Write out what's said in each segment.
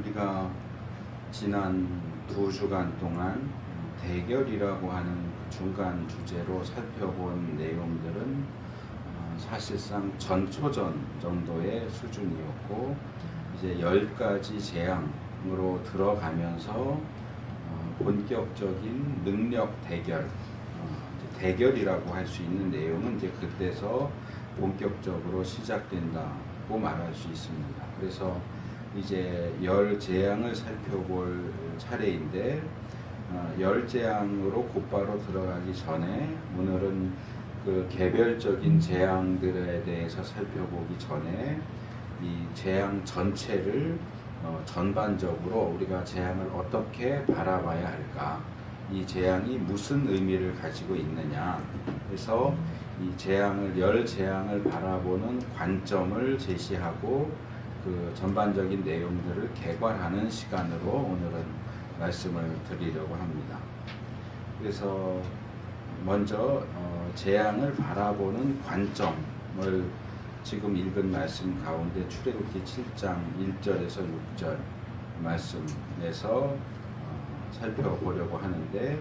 우리가 지난 2주간 동안 대결이라고 하는 그 중간 주제로 살펴본 내용들은 사실상 전초전 정도의 수준이었고, 이제 10가지 재앙으로 들어가면서 본격적인 능력 대결, 대결이라고 할 수 있는 내용은 이제 그때서 본격적으로 시작된다고 말할 수 있습니다. 그래서 이제 10재앙을 살펴볼 차례인데, 10재앙으로 곧바로 들어가기 전에 오늘은 그 개별적인 재앙들에 대해서 살펴보기 전에 이 재앙 전체를 전반적으로 우리가 재앙을 어떻게 바라봐야 할까, 이 재앙이 무슨 의미를 가지고 있느냐, 그래서 이 재앙을 10재앙을 바라보는 관점을 제시하고 그 전반적인 내용들을 개괄하는 시간으로 오늘은 말씀을 드리려고 합니다. 그래서 먼저 재앙을 바라보는 관점을 지금 읽은 말씀 가운데 출애굽기 7장 1절에서 6절 말씀에서 살펴보려고 하는데,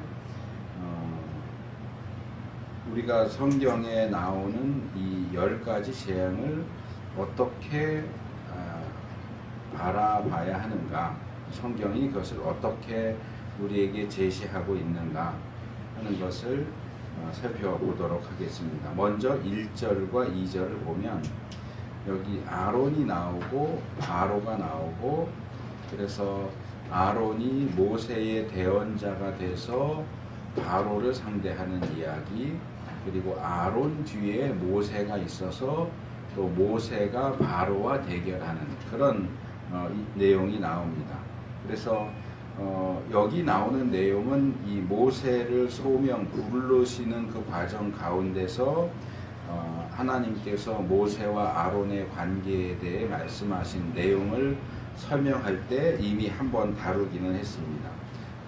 우리가 성경에 나오는 이 10가지 재앙을 어떻게 바라봐야 하는가, 성경이 그것을 어떻게 우리에게 제시하고 있는가 하는 것을 살펴보도록 하겠습니다. 먼저 1절과 2절을 보면 여기 아론이 나오고 바로가 나오고, 그래서 아론이 모세의 대언자가 돼서 바로를 상대하는 이야기, 그리고 아론 뒤에 모세가 있어서 또 모세가 바로와 대결하는 그런 내용이 나옵니다. 그래서 여기 나오는 내용은 이 모세를 소명 부르시는 그 과정 가운데서 하나님께서 모세와 아론의 관계에 대해 말씀하신 내용을 설명할 때 이미 한번 다루기는 했습니다.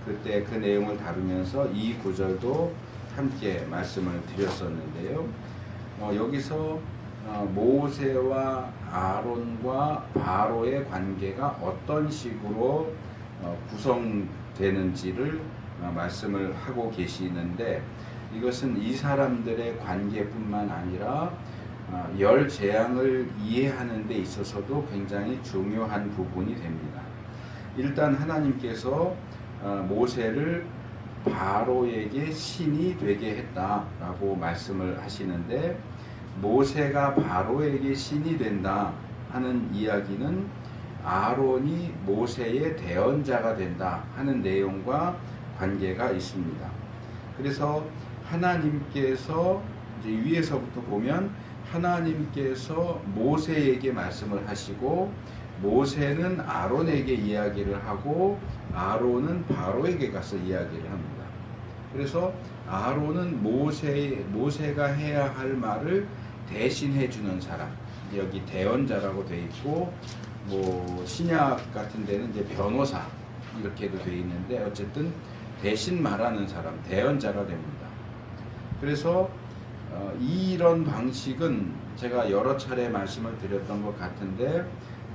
그때 그 내용을 다루면서 이 구절도 함께 말씀을 드렸었는데요. 여기서 모세와 아론과 바로의 관계가 어떤 식으로 구성되는지를 말씀을 하고 계시는데, 이것은 이 사람들의 관계뿐만 아니라 10재앙을 이해하는 데 있어서도 굉장히 중요한 부분이 됩니다. 일단 하나님께서 모세를 바로에게 신이 되게 했다라고 말씀을 하시는데, 모세가 바로에게 신이 된다 하는 이야기는 아론이 모세의 대언자가 된다 하는 내용과 관계가 있습니다. 그래서 하나님께서 이제 위에서부터 보면 하나님께서 모세에게 말씀을 하시고, 모세는 아론에게 이야기를 하고 아론은 바로에게 가서 이야기를 합니다. 그래서 아론은 모세가 해야 할 말을 대신해 주는 사람, 여기 대언자라고 되어 있고, 뭐 신약 같은 데는 이제 변호사 이렇게도 되어 있는데, 어쨌든 대신 말하는 사람, 대언자가 됩니다. 그래서 이런 방식은 제가 여러 차례 말씀을 드렸던 것 같은데,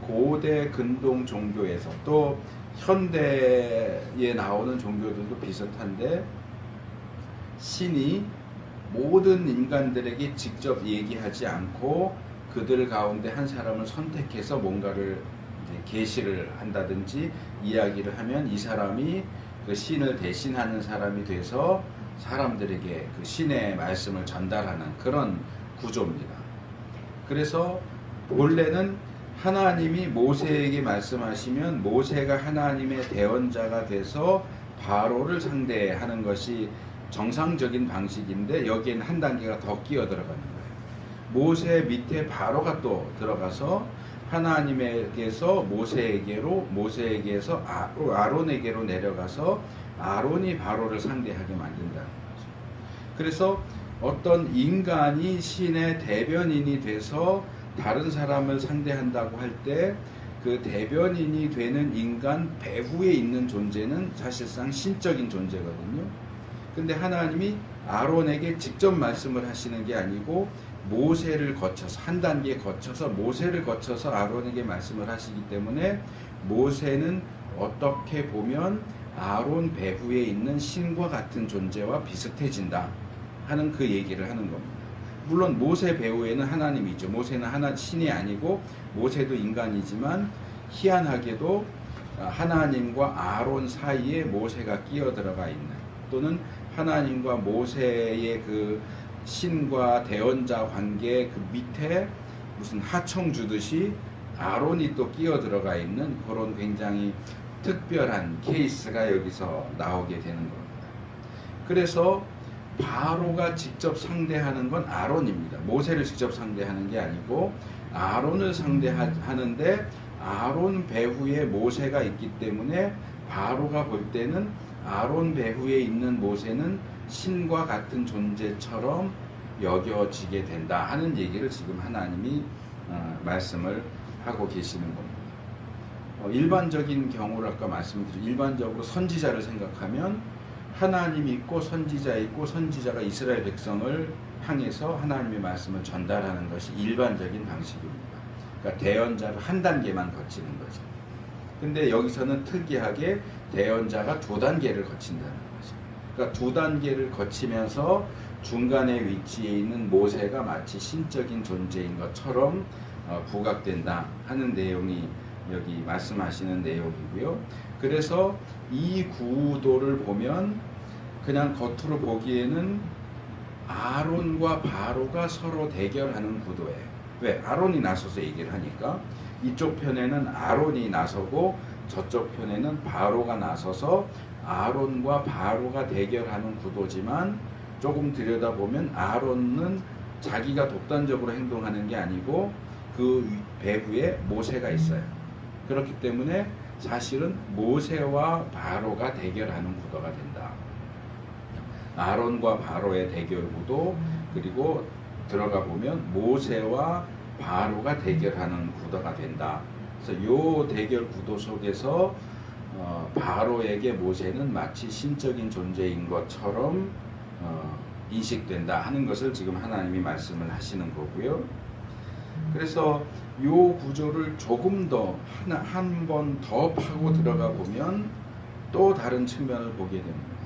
고대 근동 종교에서 또 현대에 나오는 종교들도 비슷한데, 신이 모든 인간들에게 직접 얘기하지 않고 그들 가운데 한 사람을 선택해서 뭔가를 계시를 한다든지 이야기를 하면 이 사람이 그 신을 대신하는 사람이 돼서 사람들에게 그 신의 말씀을 전달하는 그런 구조입니다. 그래서 본래는 하나님이 모세에게 말씀하시면 모세가 하나님의 대언자가 돼서 바로를 상대하는 것이 정상적인 방식인데, 여기에는 한 단계가 더 끼어 들어가는 거예요. 모세 밑에 바로가 또 들어가서 하나님에게서 모세에게로, 모세에게서 아론에게로 내려가서 아론이 바로를 상대하게 만든다는 거죠. 그래서 어떤 인간이 신의 대변인이 돼서 다른 사람을 상대한다고 할 때 그 대변인이 되는 인간 배후에 있는 존재는 사실상 신적인 존재거든요. 근데 하나님이 아론에게 직접 말씀을 하시는 게 아니고 모세를 거쳐서 한 단계 거쳐서 모세를 거쳐서 아론에게 말씀을 하시기 때문에 모세는 어떻게 보면 아론 배후에 있는 신과 같은 존재와 비슷해진다 하는 그 얘기를 하는 겁니다. 물론 모세 배후에는 하나님이 있죠. 모세는 하나 신이 아니고 모세도 인간이지만 희한하게도 하나님과 아론 사이에 모세가 끼어 들어가 있는, 또는 하나님과 모세의 그 신과 대언자 관계 그 밑에 무슨 하청 주듯이 아론이 또 끼어 들어가 있는 그런 굉장히 특별한 케이스가 여기서 나오게 되는 겁니다. 그래서 바로가 직접 상대하는 건 아론입니다. 모세를 직접 상대하는 게 아니고 아론을 상대하는데, 아론 배후에 모세가 있기 때문에 바로가 볼 때는 아론 배후에 있는 모세는 신과 같은 존재처럼 여겨지게 된다 하는 얘기를 지금 하나님이 말씀을 하고 계시는 겁니다. 일반적인 경우를 아까 말씀드린 일반적으로 선지자를 생각하면 하나님이 있고 선지자 있고, 선지자가 이스라엘 백성을 향해서 하나님의 말씀을 전달하는 것이 일반적인 방식입니다. 그러니까 대언자를 한 단계만 거치는 거죠. 근데 여기서는 특이하게 대언자가 두 단계를 거친다는 거죠. 그러니까 두 단계를 거치면서 중간에 위치해 있는 모세가 마치 신적인 존재인 것처럼 부각된다 하는 내용이 여기 말씀하시는 내용이고요. 그래서 이 구도를 보면 그냥 겉으로 보기에는 아론과 바로가 서로 대결하는 구도예요. 왜? 아론이 나서서 얘기를 하니까 이쪽 편에는 아론이 나서고 저쪽 편에는 바로가 나서서 아론과 바로가 대결하는 구도지만, 조금 들여다보면 아론은 자기가 독단적으로 행동하는 게 아니고 그 배후에 모세가 있어요. 그렇기 때문에 사실은 모세와 바로가 대결하는 구도가 된다. 아론과 바로의 대결 구도, 그리고 들어가 보면 모세와 바로가 대결하는 구도가 된다. 그래서 이 대결 구도 속에서 바로에게 모세는 마치 신적인 존재인 것처럼 인식된다 하는 것을 지금 하나님이 말씀을 하시는 거고요. 그래서 이 구조를 조금 더 한 번 더 파고 들어가 보면 또 다른 측면을 보게 됩니다.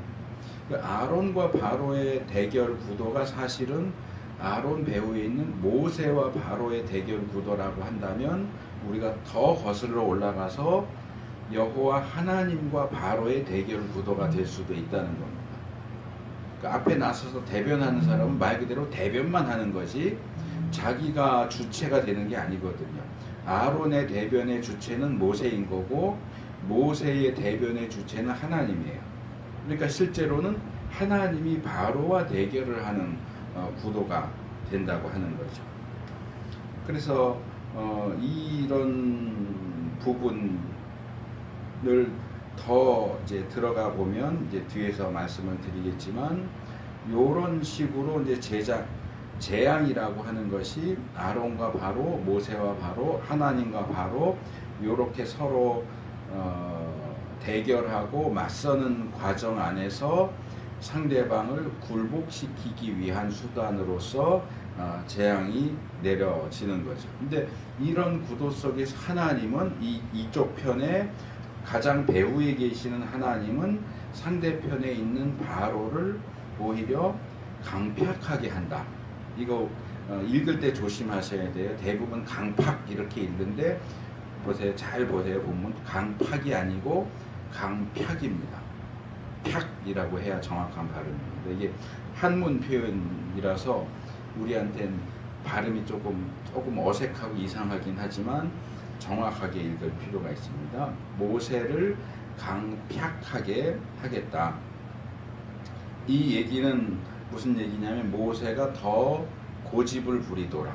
아론과 바로의 대결 구도가 사실은 아론 배후에 있는 모세와 바로의 대결 구도라고 한다면, 우리가 더 거슬러 올라가서 여호와 하나님과 바로의 대결 구도가 될 수도 있다는 겁니다. 그러니까 앞에 나서서 대변하는 사람은 말 그대로 대변만 하는 거지 자기가 주체가 되는 게 아니거든요. 아론의 대변의 주체는 모세인 거고, 모세의 대변의 주체는 하나님이에요. 그러니까 실제로는 하나님이 바로와 대결을 하는 구도가 된다고 하는 거죠. 그래서 이런 부분을 더 이제 들어가 보면 이제 뒤에서 말씀을 드리겠지만, 이런 식으로 이제 재앙이라고 하는 것이 아론과 바로, 모세와 바로, 하나님과 바로 이렇게 서로 대결하고 맞서는 과정 안에서 상대방을 굴복시키기 위한 수단으로서 재앙이 내려지는 거죠. 근데 이런 구도 속에서 하나님은 이쪽 편에 가장 배후에 계시는 하나님은 상대편에 있는 바로를 오히려 강팍하게 한다. 이거 읽을 때 조심하셔야 돼요. 대부분 강팍 이렇게 읽는데 보세요. 잘 보세요. 보면 강팍이 아니고 강팍입니다. 팍이라고 해야 정확한 발음입니다. 이게 한문 표현이라서 우리한테는 발음이 조금 어색하고 이상하긴 하지만 정확하게 읽을 필요가 있습니다. 모세를 강팍하게 하겠다. 이 얘기는 무슨 얘기냐면, 모세가 더 고집을 부리도록,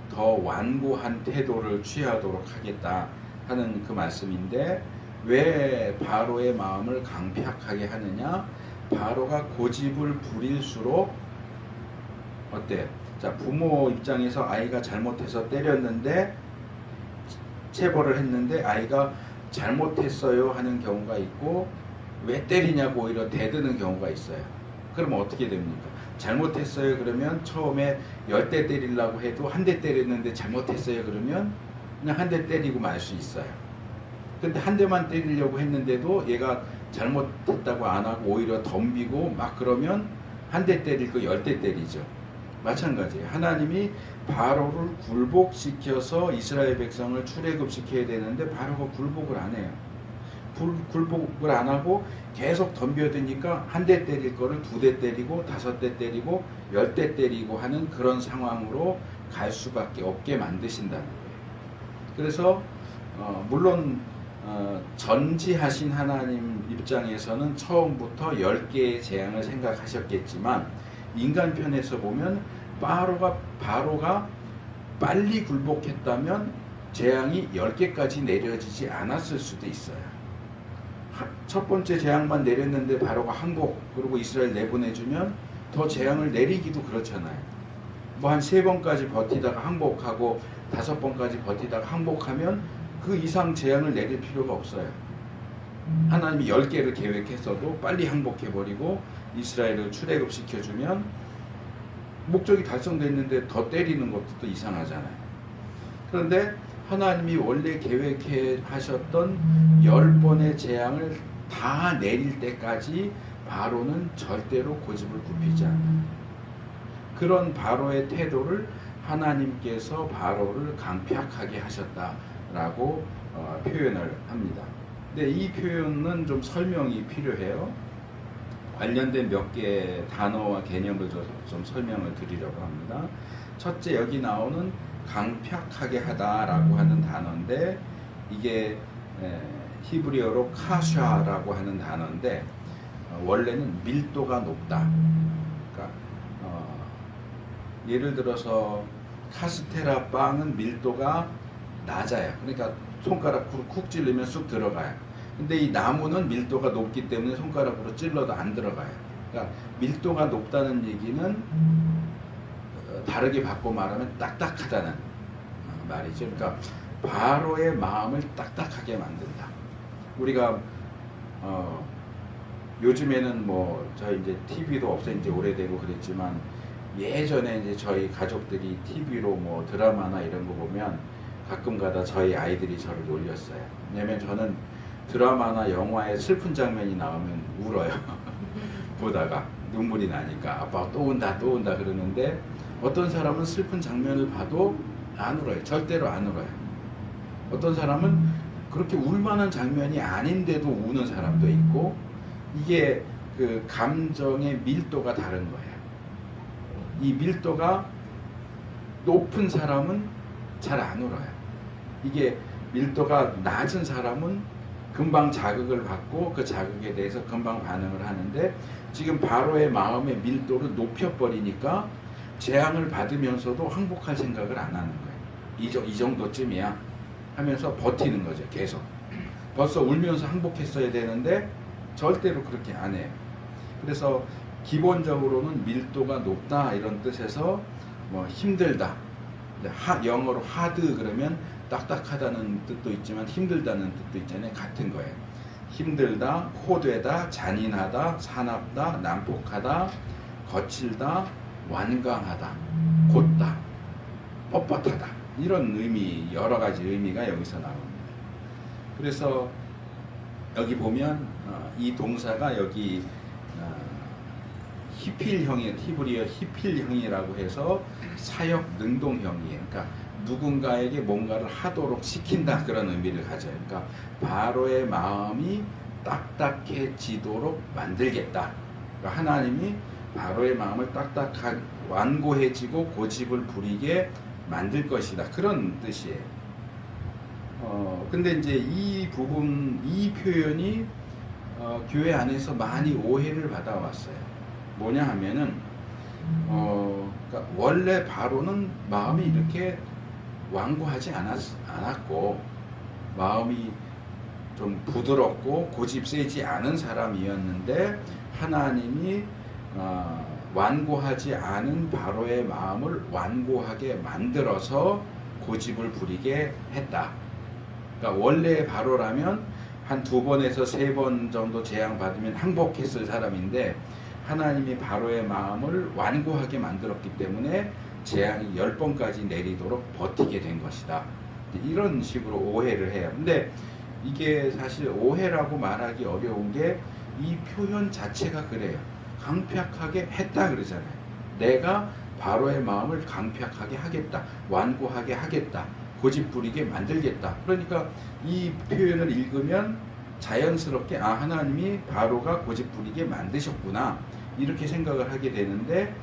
더 완고한 태도를 취하도록 하겠다 하는 그 말씀인데, 왜 바로의 마음을 강팍하게 하느냐? 바로가 고집을 부릴수록 어때? 자, 부모 입장에서 아이가 잘못해서 때렸는데, 체벌을 했는데 아이가 잘못했어요 하는 경우가 있고, 왜 때리냐고 오히려 대드는 경우가 있어요. 그러면 어떻게 됩니까? 잘못했어요 그러면 처음에 10대 때리려고 해도 한 대 때렸는데 잘못했어요 그러면 그냥 한 대 때리고 말 수 있어요. 근데 한 대만 때리려고 했는데도 얘가 잘못했다고 안 하고 오히려 덤비고 막 그러면 한 대 때릴 거 10대 때리죠. 마찬가지예요. 하나님이 바로를 굴복시켜서 이스라엘 백성을 출애굽시켜야 되는데 바로가 굴복을 안 해요. 굴복을 안 하고 계속 덤벼드니까 한 대 때릴 거를 2대 때리고 5대 때리고 10대 때리고 하는 그런 상황으로 갈 수밖에 없게 만드신다는 거예요. 그래서 물론 전지하신 하나님 입장에서는 처음부터 10개의 재앙을 생각하셨겠지만 인간 편에서 보면 바로가 빨리 굴복했다면 재앙이 10개까지 내려지지 않았을 수도 있어요. 첫 번째 재앙만 내렸는데 바로가 항복 그리고 이스라엘 내보내주면 더 재앙을 내리기도 그렇잖아요. 뭐 한 3번까지 버티다가 항복하고 5번까지 버티다가 항복하면 그 이상 재앙을 내릴 필요가 없어요. 하나님이 10개를 계획했어도 빨리 항복해버리고 이스라엘을 출애굽시켜주면 목적이 달성됐는데 더 때리는 것도 또 이상하잖아요. 그런데 하나님이 원래 계획해 하셨던 10번의 재앙을 다 내릴 때까지 바로는 절대로 고집을 굽히지 않아요. 그런 바로의 태도를 하나님께서 바로를 강팍하게 하셨다라고 표현을 합니다. 근데 이 표현은 좀 설명이 필요해요. 관련된 몇 개의 단어와 개념을 좀 설명을 드리려고 합니다. 첫째, 여기 나오는 강팍하게 하다라고 하는 단어인데 이게 히브리어로 카샤라고 하는 단어인데 원래는 밀도가 높다. 그러니까 예를 들어서 카스테라 빵은 밀도가 낮아요. 그러니까 손가락으로 쿡 찔르면 쑥 들어가요. 근데 이 나무는 밀도가 높기 때문에 손가락으로 찔러도 안 들어가요. 그러니까 밀도가 높다는 얘기는 다르게 바꿔 말하면 딱딱하다는 말이죠. 그러니까 바로의 마음을 딱딱하게 만든다. 우리가 요즘에는 뭐 저희 이제 TV도 없어진 지 오래되고 그랬지만 예전에 이제 저희 가족들이 TV로 뭐 드라마나 이런 거 보면 가끔가다 저희 아이들이 저를 놀렸어요. 왜냐면 저는 드라마나 영화에 슬픈 장면이 나오면 울어요. 보다가 눈물이 나니까 아빠 또 온다 그러는데 어떤 사람은 슬픈 장면을 봐도 안 울어요. 절대로 안 울어요. 어떤 사람은 그렇게 울만한 장면이 아닌데도 우는 사람도 있고 이게 그 감정의 밀도가 다른 거예요. 이 밀도가 높은 사람은 잘 안 울어요. 이게 밀도가 낮은 사람은 금방 자극을 받고 그 자극에 대해서 금방 반응을 하는데 지금 바로의 마음의 밀도를 높여버리니까 재앙을 받으면서도 항복할 생각을 안 하는 거예요. 이 정도쯤이야 하면서 버티는 거죠. 계속. 벌써 울면서 항복했어야 되는데 절대로 그렇게 안 해요. 그래서 기본적으로는 밀도가 높다 이런 뜻에서 뭐 힘들다. 영어로 hard 그러면 딱딱하다는 뜻도 있지만 힘들다는 뜻도 있잖아요. 같은 거예요. 힘들다, 호되다, 잔인하다, 사납다, 난폭하다, 거칠다, 완강하다, 곧다, 뻣뻣하다 이런 의미, 여러 가지 의미가 여기서 나옵니다. 그래서 여기 보면 이 동사가 여기 히필형이에요. 히브리어 히필형이라고 해서 사역 능동형이에요. 그러니까 누군가에게 뭔가를 하도록 시킨다 그런 의미를 가져요. 그러니까 바로의 마음이 딱딱해지도록 만들겠다. 그러니까 하나님이 바로의 마음을 딱딱하게 완고해지고 고집을 부리게 만들 것이다. 그런 뜻이에요. 근데 이제 이 부분, 이 표현이 교회 안에서 많이 오해를 받아왔어요. 뭐냐 하면은 그러니까 원래 바로는 마음이 이렇게 완고하지 않았고 마음이 좀 부드럽고 고집 세지 않은 사람이었는데 하나님이 완고하지 않은 바로의 마음을 완고하게 만들어서 고집을 부리게 했다. 그러니까 원래 바로라면 한 2번에서 3번 정도 재앙 받으면 항복했을 사람인데 하나님이 바로의 마음을 완고하게 만들었기 때문에 재앙이 10번까지 내리도록 버티게 된 것이다. 이런 식으로 오해를 해요. 근데 이게 사실 오해라고 말하기 어려운 게 이 표현 자체가 그래요. 강팍하게 했다 그러잖아요. 내가 바로의 마음을 강팍하게 하겠다. 완고하게 하겠다. 고집부리게 만들겠다. 그러니까 이 표현을 읽으면 자연스럽게 하나님이 바로가 고집부리게 만드셨구나. 이렇게 생각을 하게 되는데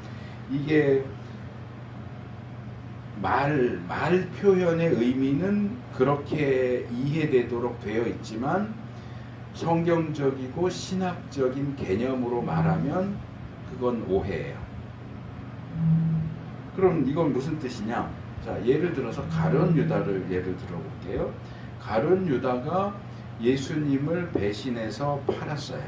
이게 말 표현의 의미는 그렇게 이해되도록 되어 있지만 성경적이고 신학적인 개념으로 말하면 그건 오해예요. 그럼 이건 무슨 뜻이냐? 자, 예를 들어서 가룟 유다를 예를 들어볼게요. 가룟 유다가 예수님을 배신해서 팔았어요.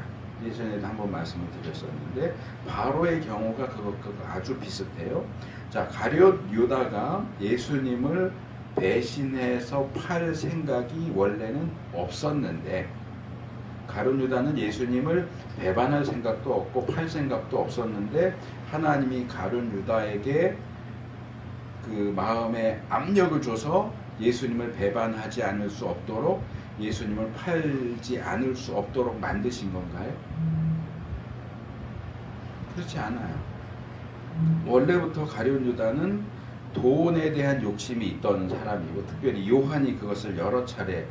예전에도 한번 말씀을 드렸었는데 바로의 경우가 그거 아주 비슷해요. 자, 가룟 유다가 예수님을 배신해서 팔 생각이 원래는 없었는데 가룟 유다는 예수님을 배반할 생각도 없고 팔 생각도 없었는데 하나님이 가룟 유다에게 그 마음에 압력을 줘서 예수님을 배반하지 않을 수 없도록 예수님을 팔지 않을 수 없도록 만드신 건가요? 그렇지 않아요. 원래부터 가룟 유다는 돈에 대한 욕심이 있던 사람이고 특별히 요한이 그것을 여러 차례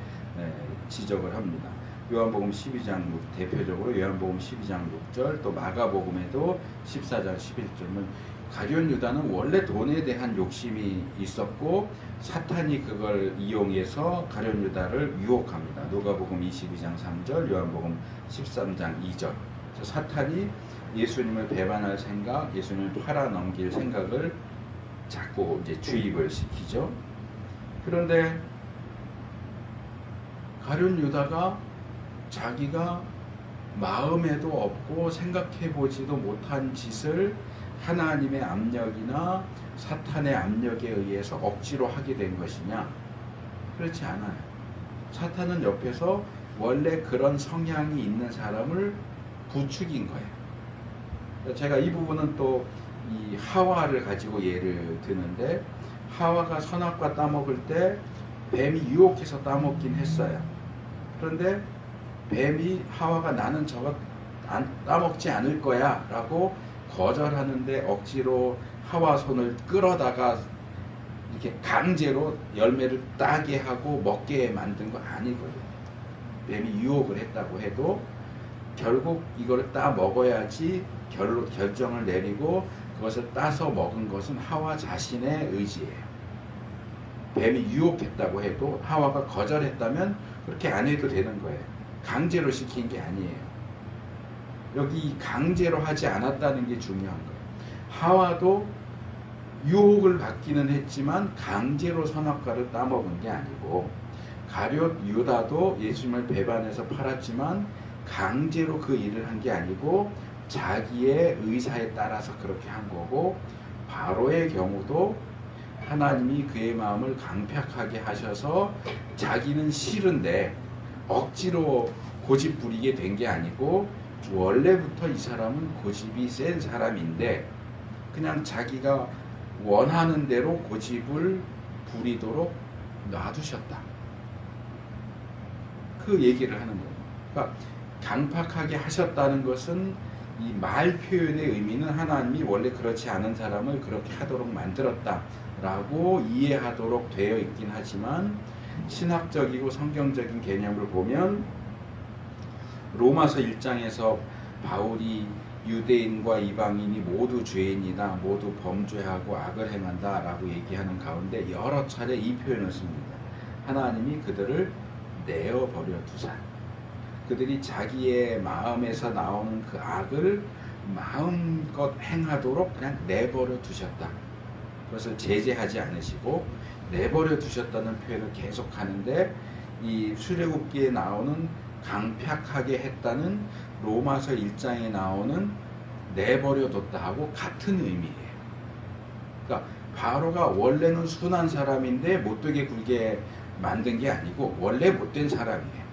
지적을 합니다. 요한복음 12장 대표적으로 요한복음 12장 6절 또 마가복음에도 14장 11절은 가룟 유다는 원래 돈에 대한 욕심이 있었고 사탄이 그걸 이용해서 가룟 유다를 유혹합니다. 누가복음 22장 3절, 요한복음 13장 2절. 사탄이 예수님을 배반할 생각, 예수님을 팔아넘길 생각을 자꾸 이제 주입을 시키죠. 그런데 가룟 유다가 자기가 마음에도 없고 생각해보지도 못한 짓을 하나님의 압력이나 사탄의 압력에 의해서 억지로 하게 된 것이냐? 그렇지 않아요. 사탄은 옆에서 원래 그런 성향이 있는 사람을 부추긴 거예요. 제가 이 부분은 또 이 하와를 가지고 예를 드는데 하와가 선악과 따먹을 때 뱀이 유혹해서 따먹긴 했어요. 그런데 뱀이 하와가 나는 저거 따먹지 않을 거야 라고 거절하는데 억지로 하와 손을 끌어다가 이렇게 강제로 열매를 따게 하고 먹게 만든 거 아니거든요. 뱀이 유혹을 했다고 해도 결국 이걸 따 먹어야지 결정을 내리고 그것을 따서 먹은 것은 하와 자신의 의지예요. 뱀이 유혹했다고 해도 하와가 거절했다면 그렇게 안 해도 되는 거예요. 강제로 시킨 게 아니에요. 여기 강제로 하지 않았다는 게 중요한 거예요. 하와도 유혹을 받기는 했지만 강제로 선악과를 따먹은 게 아니고 가룟 유다도 예수님을 배반해서 팔았지만 강제로 그 일을 한 게 아니고 자기의 의사에 따라서 그렇게 한 거고 바로의 경우도 하나님이 그의 마음을 강팍하게 하셔서 자기는 싫은데 억지로 고집 부리게 된 게 아니고 원래부터 이 사람은 고집이 센 사람인데 그냥 자기가 원하는 대로 고집을 부리도록 놔두셨다. 그 얘기를 하는 거예요. 그러니까 강팍하게 하셨다는 것은 이 말 표현의 의미는 하나님이 원래 그렇지 않은 사람을 그렇게 하도록 만들었다라고 이해하도록 되어 있긴 하지만 신학적이고 성경적인 개념을 보면 로마서 1장에서 바울이 유대인과 이방인이 모두 죄인이다, 모두 범죄하고 악을 행한다 라고 얘기하는 가운데 여러 차례 이 표현을 씁니다. 하나님이 그들을 내어버려 두사. 그들이 자기의 마음에서 나오는 그 악을 마음껏 행하도록 그냥 내버려 두셨다. 그것을 제재하지 않으시고 내버려 두셨다는 표현을 계속 하는데 이 출애굽기에 나오는 강팍하게 했다는 로마서 1장에 나오는 내버려 뒀다하고 같은 의미예요. 그러니까 바로가 원래는 순한 사람인데 못되게 굴게 만든 게 아니고 원래 못된 사람이에요.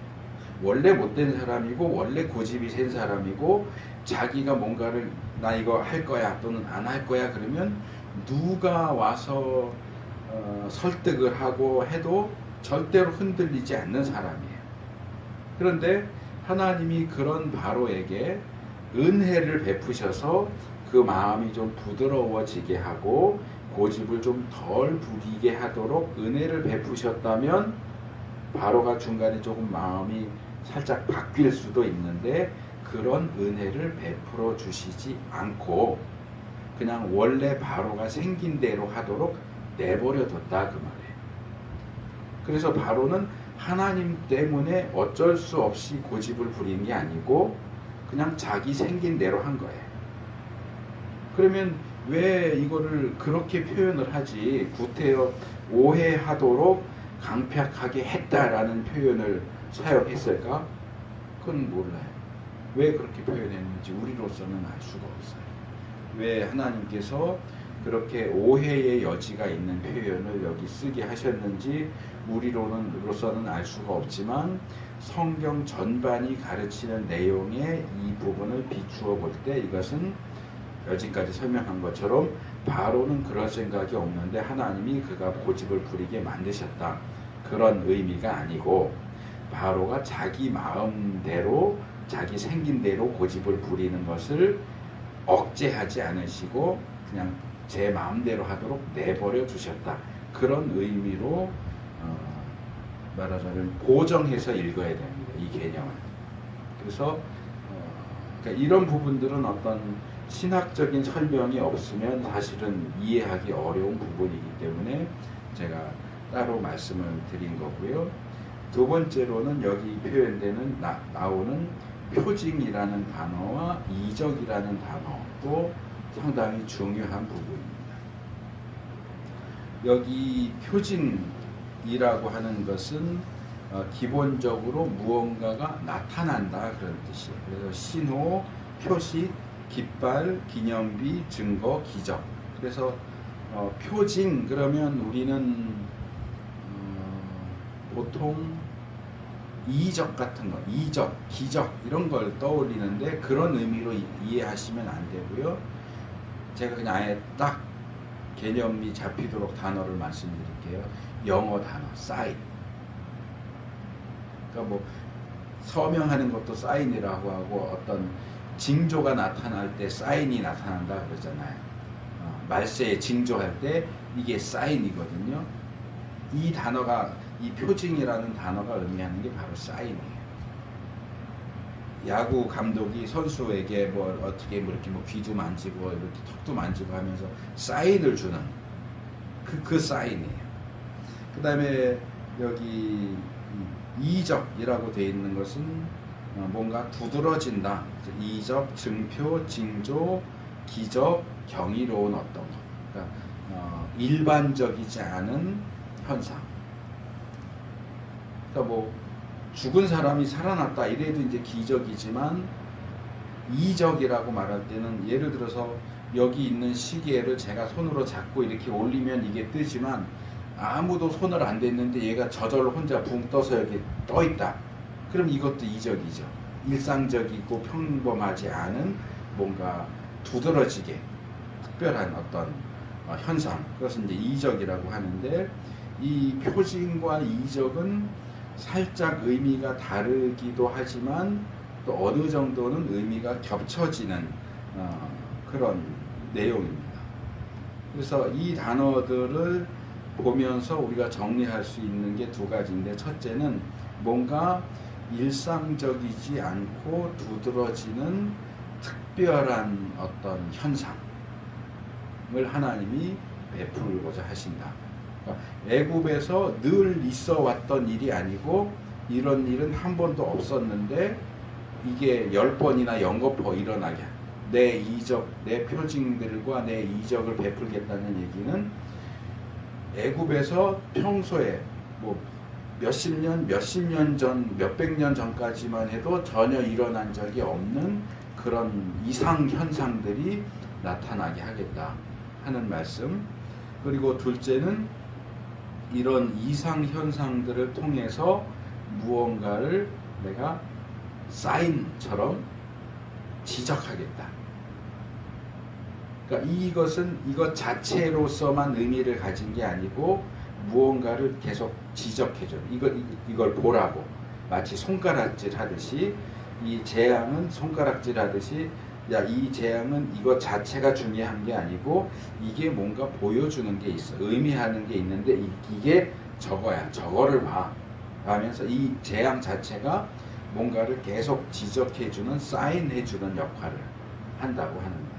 원래 못된 사람이고 원래 고집이 센 사람이고 자기가 뭔가를 나 이거 할 거야 또는 안 할 거야 그러면 누가 와서 설득을 하고 해도 절대로 흔들리지 않는 사람이에요. 그런데 하나님이 그런 바로에게 은혜를 베푸셔서 그 마음이 좀 부드러워지게 하고 고집을 좀 덜 부리게 하도록 은혜를 베푸셨다면 바로가 중간에 조금 마음이 살짝 바뀔 수도 있는데 그런 은혜를 베풀어 주시지 않고 그냥 원래 바로가 생긴 대로 하도록 내버려 뒀다 그 말이에요. 그래서 바로는 하나님 때문에 어쩔 수 없이 고집을 부린 게 아니고 그냥 자기 생긴 대로 한 거예요. 그러면 왜 이거를 그렇게 표현을 하지 구태여 오해하도록 강팍하게 했다라는 표현을 사용했을까? 그건 몰라요. 왜 그렇게 표현했는지 우리로서는 알 수가 없어요. 왜 하나님께서 그렇게 오해의 여지가 있는 표현을 여기 쓰게 하셨는지 우리로서는 알 수가 없지만 성경 전반이 가르치는 내용의 이 부분을 비추어 볼 때 이것은 여지까지 설명한 것처럼 바로는 그럴 생각이 없는데 하나님이 그가 고집을 부리게 만드셨다. 그런 의미가 아니고 바로가 자기 마음대로 자기 생긴 대로 고집을 부리는 것을 억제하지 않으시고 그냥 제 마음대로 하도록 내버려 두셨다. 그런 의미로 말하자면 고정해서 읽어야 됩니다. 이 개념을. 그래서 그러니까 이런 부분들은 어떤 신학적인 설명이 없으면 사실은 이해하기 어려운 부분이기 때문에 제가 따로 말씀을 드린 거고요. 두 번째로는 여기 표현되는 나오는 표징이라는 단어와 이적이라는 단어도 상당히 중요한 부분입니다. 여기 표징이라고 하는 것은 기본적으로 무언가가 나타난다 그런 뜻이에요. 그래서 신호, 표시, 깃발, 기념비, 증거, 기적. 그래서 표징 그러면 우리는 보통 이적 같은 거, 이적, 기적 이런 걸 떠올리는데 그런 의미로 이해하시면 안 되고요. 제가 그냥 아예 딱 개념이 잡히도록 단어를 말씀드릴게요. 영어 단어, 사인. 그러니까 뭐 서명하는 것도 사인이라고 하고 어떤 징조가 나타날 때 사인이 나타난다 그러잖아요. 말세에 징조할 때 이게 사인이거든요. 이 단어가 이 표징이라는 단어가 의미하는 게 바로 사인이에요. 야구 감독이 선수에게 뭐 어떻게 뭐 이렇게 뭐 귀도 만지고 이렇게 턱도 만지고 하면서 사인을 주는 그 사인이에요. 그 다음에 여기 이적이라고 되어 있는 것은 뭔가 두드러진다. 이적, 증표, 징조, 기적, 경이로운 어떤 것. 그러니까 일반적이지 않은 현상. 그러니까 뭐 죽은 사람이 살아났다 이래도 이제 기적이지만 이적이라고 말할 때는 예를 들어서 여기 있는 시계를 제가 손으로 잡고 이렇게 올리면 이게 뜨지만 아무도 손을 안 댔는데 얘가 저절로 혼자 붕 떠서 여기 떠 있다. 그럼 이것도 이적이죠. 일상적이고 평범하지 않은 뭔가 두드러지게 특별한 어떤 현상. 그것은 이제 이적이라고 하는데 이 표징과 이적은 살짝 의미가 다르기도 하지만 또 어느 정도는 의미가 겹쳐지는 그런 내용입니다. 그래서 이 단어들을 보면서 우리가 정리할 수 있는 게 두 가지인데 첫째는 뭔가 일상적이지 않고 두드러지는 특별한 어떤 현상을 하나님이 베풀고자 하신다. 그러니까 애굽에서 늘 있어 왔던 일이 아니고 이런 일은 한 번도 없었는데 이게 10번이나 연거푸 일어나게 내 이적, 내 표징들과 내 이적을 베풀겠다는 얘기는 애굽에서 평소에 뭐 몇십 년 전, 몇백 년 전까지만 해도 전혀 일어난 적이 없는 그런 이상 현상들이 나타나게 하겠다 하는 말씀. 그리고 둘째는 이런 이상 현상들을 통해서 무언가를 내가 사인처럼 지적하겠다. 그러니까 이것은 이것 자체로서만 의미를 가진 게 아니고 무언가를 계속 지적해줘. 이걸 보라고. 마치 손가락질 하듯이 이 재앙은 손가락질 하듯이 야, 이 재앙은 이것 자체가 중요한 게 아니고 이게 뭔가 보여주는 게 있어. 의미하는 게 있는데 이게 저거야. 저거를 봐. 하면서 이 재앙 자체가 뭔가를 계속 지적해주는, 사인해주는 역할을 한다고 하는 거예요.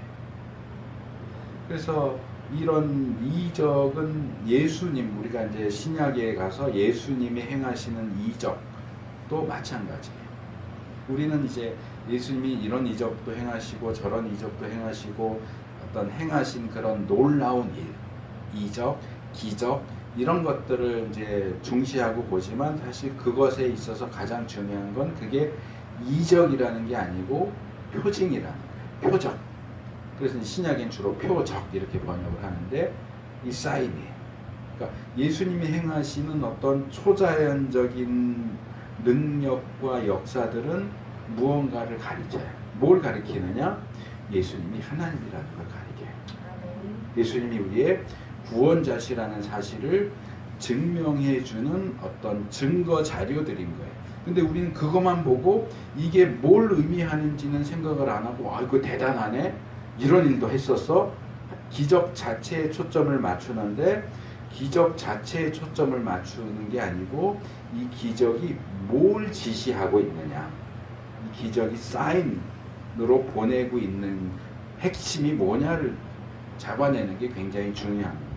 그래서 이런 이적은 예수님, 우리가 이제 신약에 가서 예수님이 행하시는 이적도 마찬가지예요. 우리는 이제 예수님이 이런 이적도 행하시고 저런 이적도 행하시고 어떤 행하신 그런 놀라운 일, 이적, 기적 이런 것들을 이제 중시하고 보지만 사실 그것에 있어서 가장 중요한 건 그게 이적이라는 게 아니고 표징이라는 거예요. 표적. 그래서 신약엔 주로 표적 이렇게 번역을 하는데 이 사인이에요. 그러니까 예수님이 행하시는 어떤 초자연적인 능력과 역사들은 무언가를 가리켜요. 뭘 가리키느냐? 예수님이 하나님이라는 걸 가리켜요. 예수님이 우리의 구원자시라는 사실을 증명해주는 어떤 증거 자료들인 거예요. 근데 우리는 그것만 보고 이게 뭘 의미하는지는 생각을 안 하고 아 이거 대단하네? 이런 일도 했었어? 기적 자체에 초점을 맞추는데 기적 자체에 초점을 맞추는 게 아니고 이 기적이 뭘 지시하고 있느냐, 이 기적이 사인으로 보내고 있는 핵심이 뭐냐를 잡아내는 게 굉장히 중요합니다.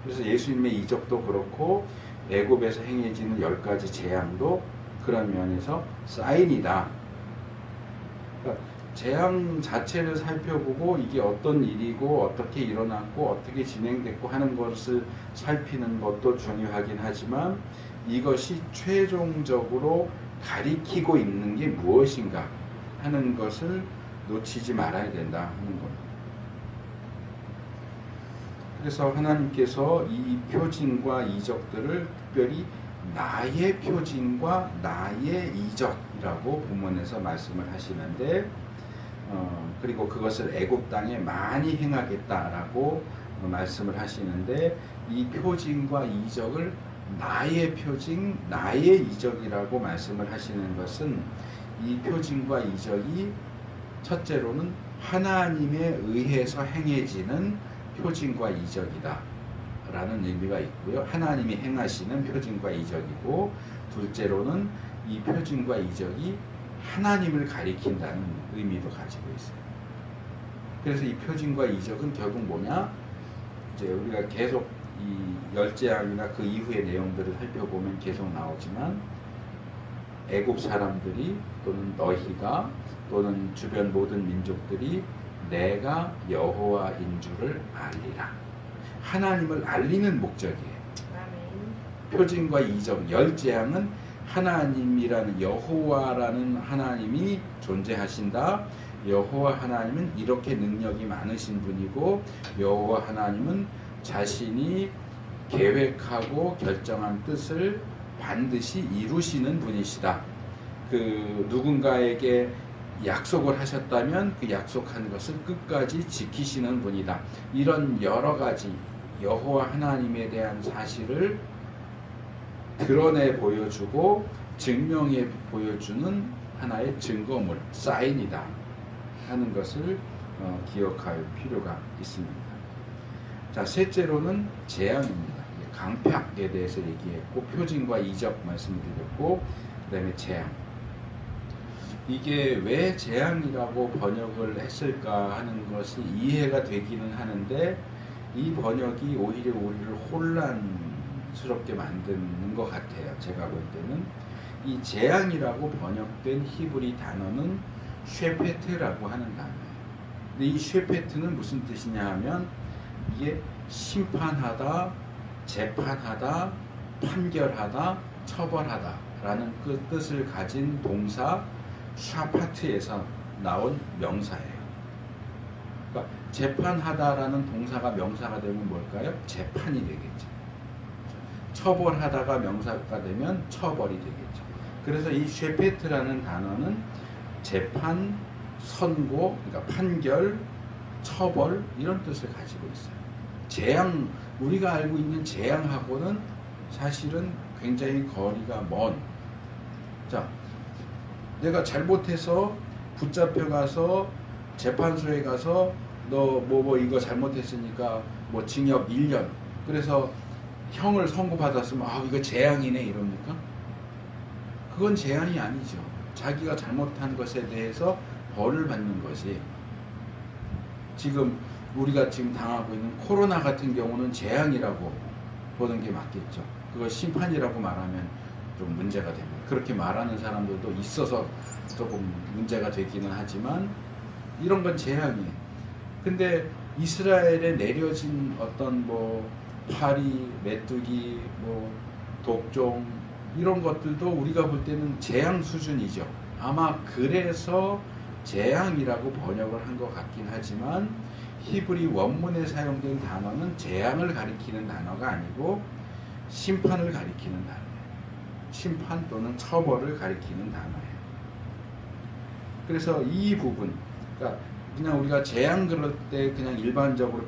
그래서 예수님의 이적도 그렇고 애굽에서 행해지는 10가지 재앙도 그런 면에서 사인이다. 그러니까 재앙 자체를 살펴보고 이게 어떤 일이고 어떻게 일어났고 어떻게 진행됐고 하는 것을 살피는 것도 중요하긴 하지만 이것이 최종적으로 가리키고 있는 게 무엇인가 하는 것을 놓치지 말아야 된다 하는 겁니다. 그래서 하나님께서 이 표징과 이적들을 특별히 나의 표징과 나의 이적이라고 본문에서 말씀을 하시는데 그리고 그것을 애굽 땅에 많이 행하겠다라고 말씀을 하시는데 이 표징과 이적을 나의 표징, 나의 이적이라고 말씀을 하시는 것은 이 표징과 이적이 첫째로는 하나님에 의해서 행해지는 표징과 이적이다 라는 의미가 있고요. 하나님이 행하시는 표징과 이적이고 둘째로는 이 표징과 이적이 하나님을 가리킨다는 의미도 가지고 있어요. 그래서 이 표징과 이적은 결국 뭐냐? 이제 우리가 계속 이 열재앙이나 그 이후의 내용들을 살펴보면 계속 나오지만 애굽 사람들이 또는 너희가 또는 주변 모든 민족들이 내가 여호와인 줄을 알리라. 하나님을 알리는 목적이에요. 표징과 이적, 열재앙은 하나님이라는 여호와라는 하나님이 존재하신다. 여호와 하나님은 이렇게 능력이 많으신 분이고 여호와 하나님은 자신이 계획하고 결정한 뜻을 반드시 이루시는 분이시다. 그 누군가에게 약속을 하셨다면 그 약속한 것을 끝까지 지키시는 분이다. 이런 여러 가지 여호와 하나님에 대한 사실을 드러내 보여주고 증명해 보여주는 하나의 증거물, 사인이다 하는 것을 기억할 필요가 있습니다. 자, 셋째로는 재앙입니다. 강팍에 대해서 얘기했고 표징과 이적 말씀드렸고 그 다음에 재앙. 이게 왜 재앙이라고 번역을 했을까 하는 것이 이해가 되기는 하는데 이 번역이 오히려 우리를 혼란스럽게 만드는 것 같아요. 제가 볼 때는 이 재앙이라고 번역된 히브리 단어는 쉐페트라고 하는 단어예요. 근데 이 쉐페트는 무슨 뜻이냐 하면 이게 심판하다, 재판하다, 판결하다, 처벌하다 라는 그 뜻을 가진 동사 샤파트에서 나온 명사예요. 그러니까 재판하다라는 동사가 명사가 되면 뭘까요? 재판이 되겠죠. 처벌하다가 명사가 되면 처벌이 되겠죠. 그래서 이 쉐페트라는 단어는 재판, 선고, 그러니까 판결, 처벌 이런 뜻을 가지고 있어요. 재앙, 우리가 알고 있는 재앙하고는 사실은 굉장히 거리가 먼. 자, 내가 잘못해서 붙잡혀가서 재판소에 가서 너 뭐 이거 잘못했으니까 뭐 징역 1년 그래서 형을 선고받았으면 아 이거 재앙이네 이럽니까? 그건 재앙이 아니죠. 자기가 잘못한 것에 대해서 벌을 받는 것이, 지금 우리가 지금 당하고 있는 코로나 같은 경우는 재앙이라고 보는 게 맞겠죠. 그걸 심판이라고 말하면 좀 문제가 됩니다. 그렇게 말하는 사람들도 있어서 조금 문제가 되기는 하지만 이런 건 재앙이에요. 근데 이스라엘에 내려진 어떤 뭐 파리, 메뚜기, 뭐 독종 이런 것들도 우리가 볼 때는 재앙 수준이죠. 아마 그래서 재앙이라고 번역을 한 것 같긴 하지만 히브리 원문에 사용된 단어는 재앙을 가리키는 단어가 아니고 심판을 가리키는 단어예요. 심판 또는 처벌을 가리키는 단어예요. 그래서 이 부분, 그러니까 그냥 우리가 재앙 그럴 때 그냥 일반적으로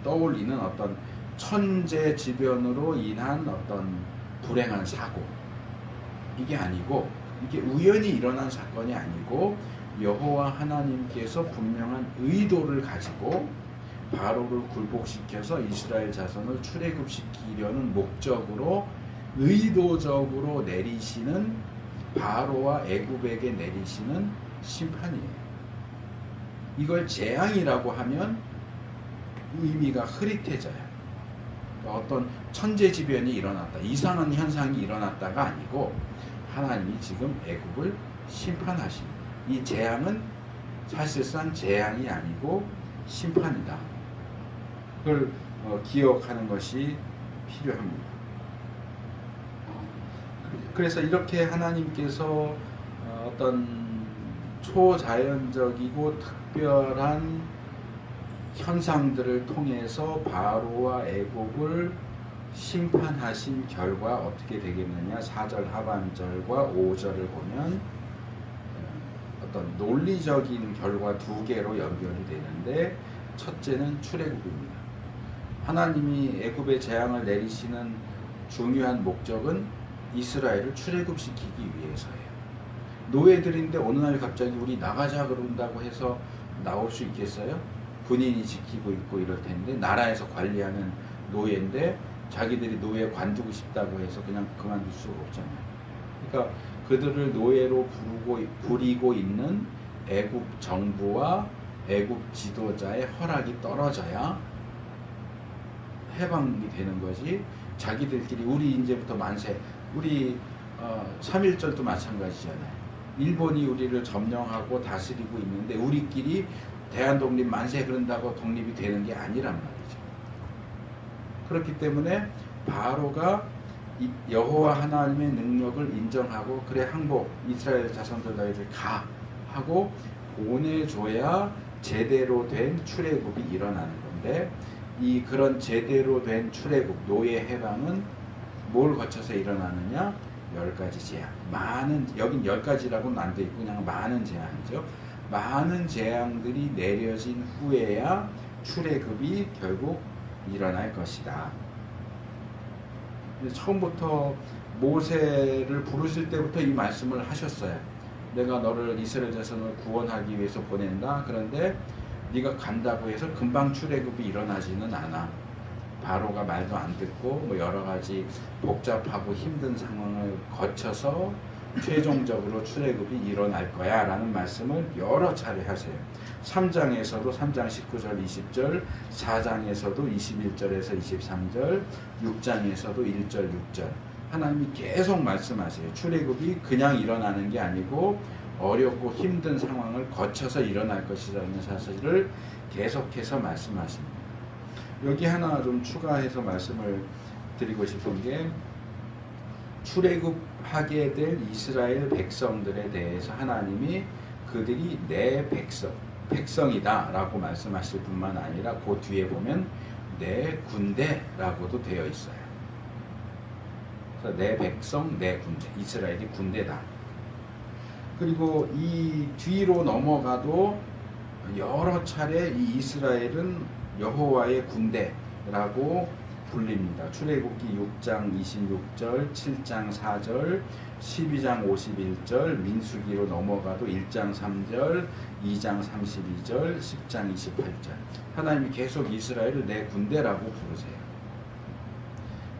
떠올리는 어떤 천재지변으로 인한 어떤 불행한 사고, 이게 아니고, 이게 우연히 일어난 사건이 아니고 여호와 하나님께서 분명한 의도를 가지고 바로를 굴복시켜서 이스라엘 자손을 출애굽시키려는 목적으로 의도적으로 내리시는, 바로와 애굽에게 내리시는 심판이에요. 이걸 재앙이라고 하면 의미가 흐릿해져요. 그러니까 어떤 천재지변이 일어났다, 이상한 현상이 일어났다가 아니고 하나님이 지금 애굽을 심판하십니다. 이 재앙은 사실상 재앙이 아니고 심판이다. 그걸 기억하는 것이 필요합니다. 그래서 이렇게 하나님께서 어떤 초자연적이고 특별한 현상들을 통해서 바로와 애굽을 심판하신 결과 어떻게 되겠느냐, 4절 하반절과 5절을 보면 어떤 논리적인 결과 두 개로 연결이 되는데, 첫째는 출애굽입니다. 하나님이 애굽에 재앙을 내리시는 중요한 목적은 이스라엘을 출애굽시키기 위해서예요. 노예들인데 어느 날 갑자기 우리 나가자 그런다고 해서 나올 수 있겠어요? 군인이 지키고 있고 이럴 텐데, 나라에서 관리하는 노예인데 자기들이 노예 관두고 싶다고 해서 그냥 그만둘 수가 없잖아요. 그러니까 그들을 노예로 부리고 있는 애굽 정부와 애굽 지도자의 허락이 떨어져야 해방이 되는 거지. 자기들끼리 우리 이제부터 만세, 우리 3.1절도 마찬가지잖아요. 일본이 우리를 점령하고 다스리고 있는데 우리끼리 대한독립 만세 그런다고 독립이 되는 게 아니란 말이죠. 그렇기 때문에 바로가 여호와 하나님의 능력을 인정하고, 그래 항복 이스라엘 자손들 너희들 가 하고 보내줘야 제대로 된 출애굽이 일어나는 건데, 이 그런 제대로 된 출애굽, 노예 해방은 뭘 거쳐서 일어나느냐? 10가지 재앙. 여긴 10가지라고는 안 돼 있고 그냥 많은 재앙이죠. 많은 재앙들이 내려진 후에야 출애굽이 결국 일어날 것이다. 처음부터 모세를 부르실 때부터 이 말씀을 하셨어요. 내가 너를 이스라엘 자손을 구원하기 위해서 보낸다. 그런데 네가 간다고 해서 금방 출애굽이 일어나지는 않아. 바로가 말도 안 듣고 뭐 여러 가지 복잡하고 힘든 상황을 거쳐서 최종적으로 출애굽이 일어날 거야 라는 말씀을 여러 차례 하세요. 3장에서도 3장 19절 20절, 4장에서도 21절에서 23절, 6장에서도 1절 6절 하나님이 계속 말씀하세요. 출애굽이 그냥 일어나는 게 아니고 어렵고 힘든 상황을 거쳐서 일어날 것이라는 사실을 계속해서 말씀하십니다. 여기 하나 좀 추가해서 말씀을 드리고 싶은 게, 출애굽하게 될 이스라엘 백성들에 대해서 하나님이 그들이 내 백성이다 라고 말씀하실 뿐만 아니라 그 뒤에 보면 내 군대라고도 되어 있어요. 그래서 내 백성, 내 군대, 이스라엘이 군대다. 그리고 이 뒤로 넘어가도 여러 차례 이 이스라엘은 여호와의 군대라고 불립니다. 출애굽기 6장 26절, 7장 4절, 12장 51절, 민수기로 넘어가도 1장 3절, 2장 32절, 10장 28절. 하나님이 계속 이스라엘을 내 군대라고 부르세요.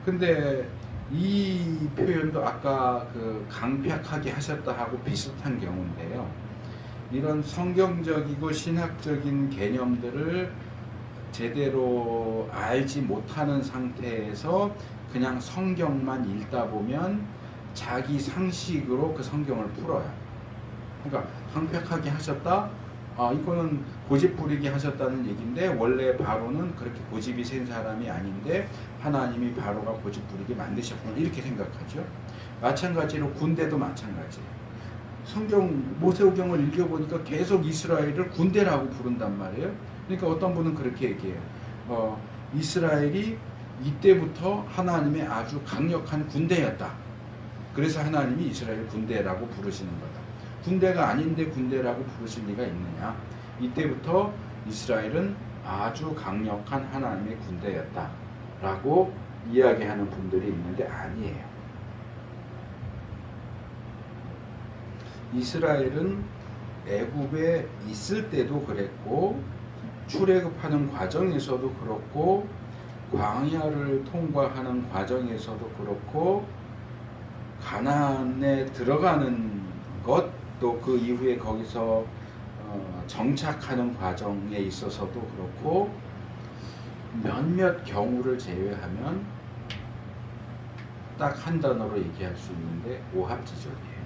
근데 이 표현도 아까 그 강팍하게 하셨다 하고 비슷한 경우인데요. 이런 성경적이고 신학적인 개념들을 제대로 알지 못하는 상태에서 그냥 성경만 읽다 보면 자기 상식으로 그 성경을 풀어요. 그러니까 강팍하게 하셨다? 이거는 고집 부리게 하셨다는 얘기인데 원래 바로는 그렇게 고집이 센 사람이 아닌데 하나님이 바로가 고집 부리게 만드셨구나 이렇게 생각하죠. 마찬가지로 군대도 마찬가지예요. 성경 모세오경을 읽어보니까 계속 이스라엘을 군대라고 부른단 말이에요. 그러니까 어떤 분은 그렇게 얘기해요. 이스라엘이 이때부터 하나님의 아주 강력한 군대였다. 그래서 하나님이 이스라엘 군대라고 부르시는 거다. 군대가 아닌데 군대라고 부르실 리가 있느냐. 이때부터 이스라엘은 아주 강력한 하나님의 군대였다 라고 이야기하는 분들이 있는데 아니에요. 이스라엘은 애굽에 있을 때도 그랬고 출애굽하는 과정에서도 그렇고 광야를 통과하는 과정에서도 그렇고 가나안에 들어가는 것 또 그 이후에 거기서 정착하는 과정에 있어서도 그렇고 몇몇 경우를 제외하면 딱 한 단어로 얘기할 수 있는데 오합지졸이에요.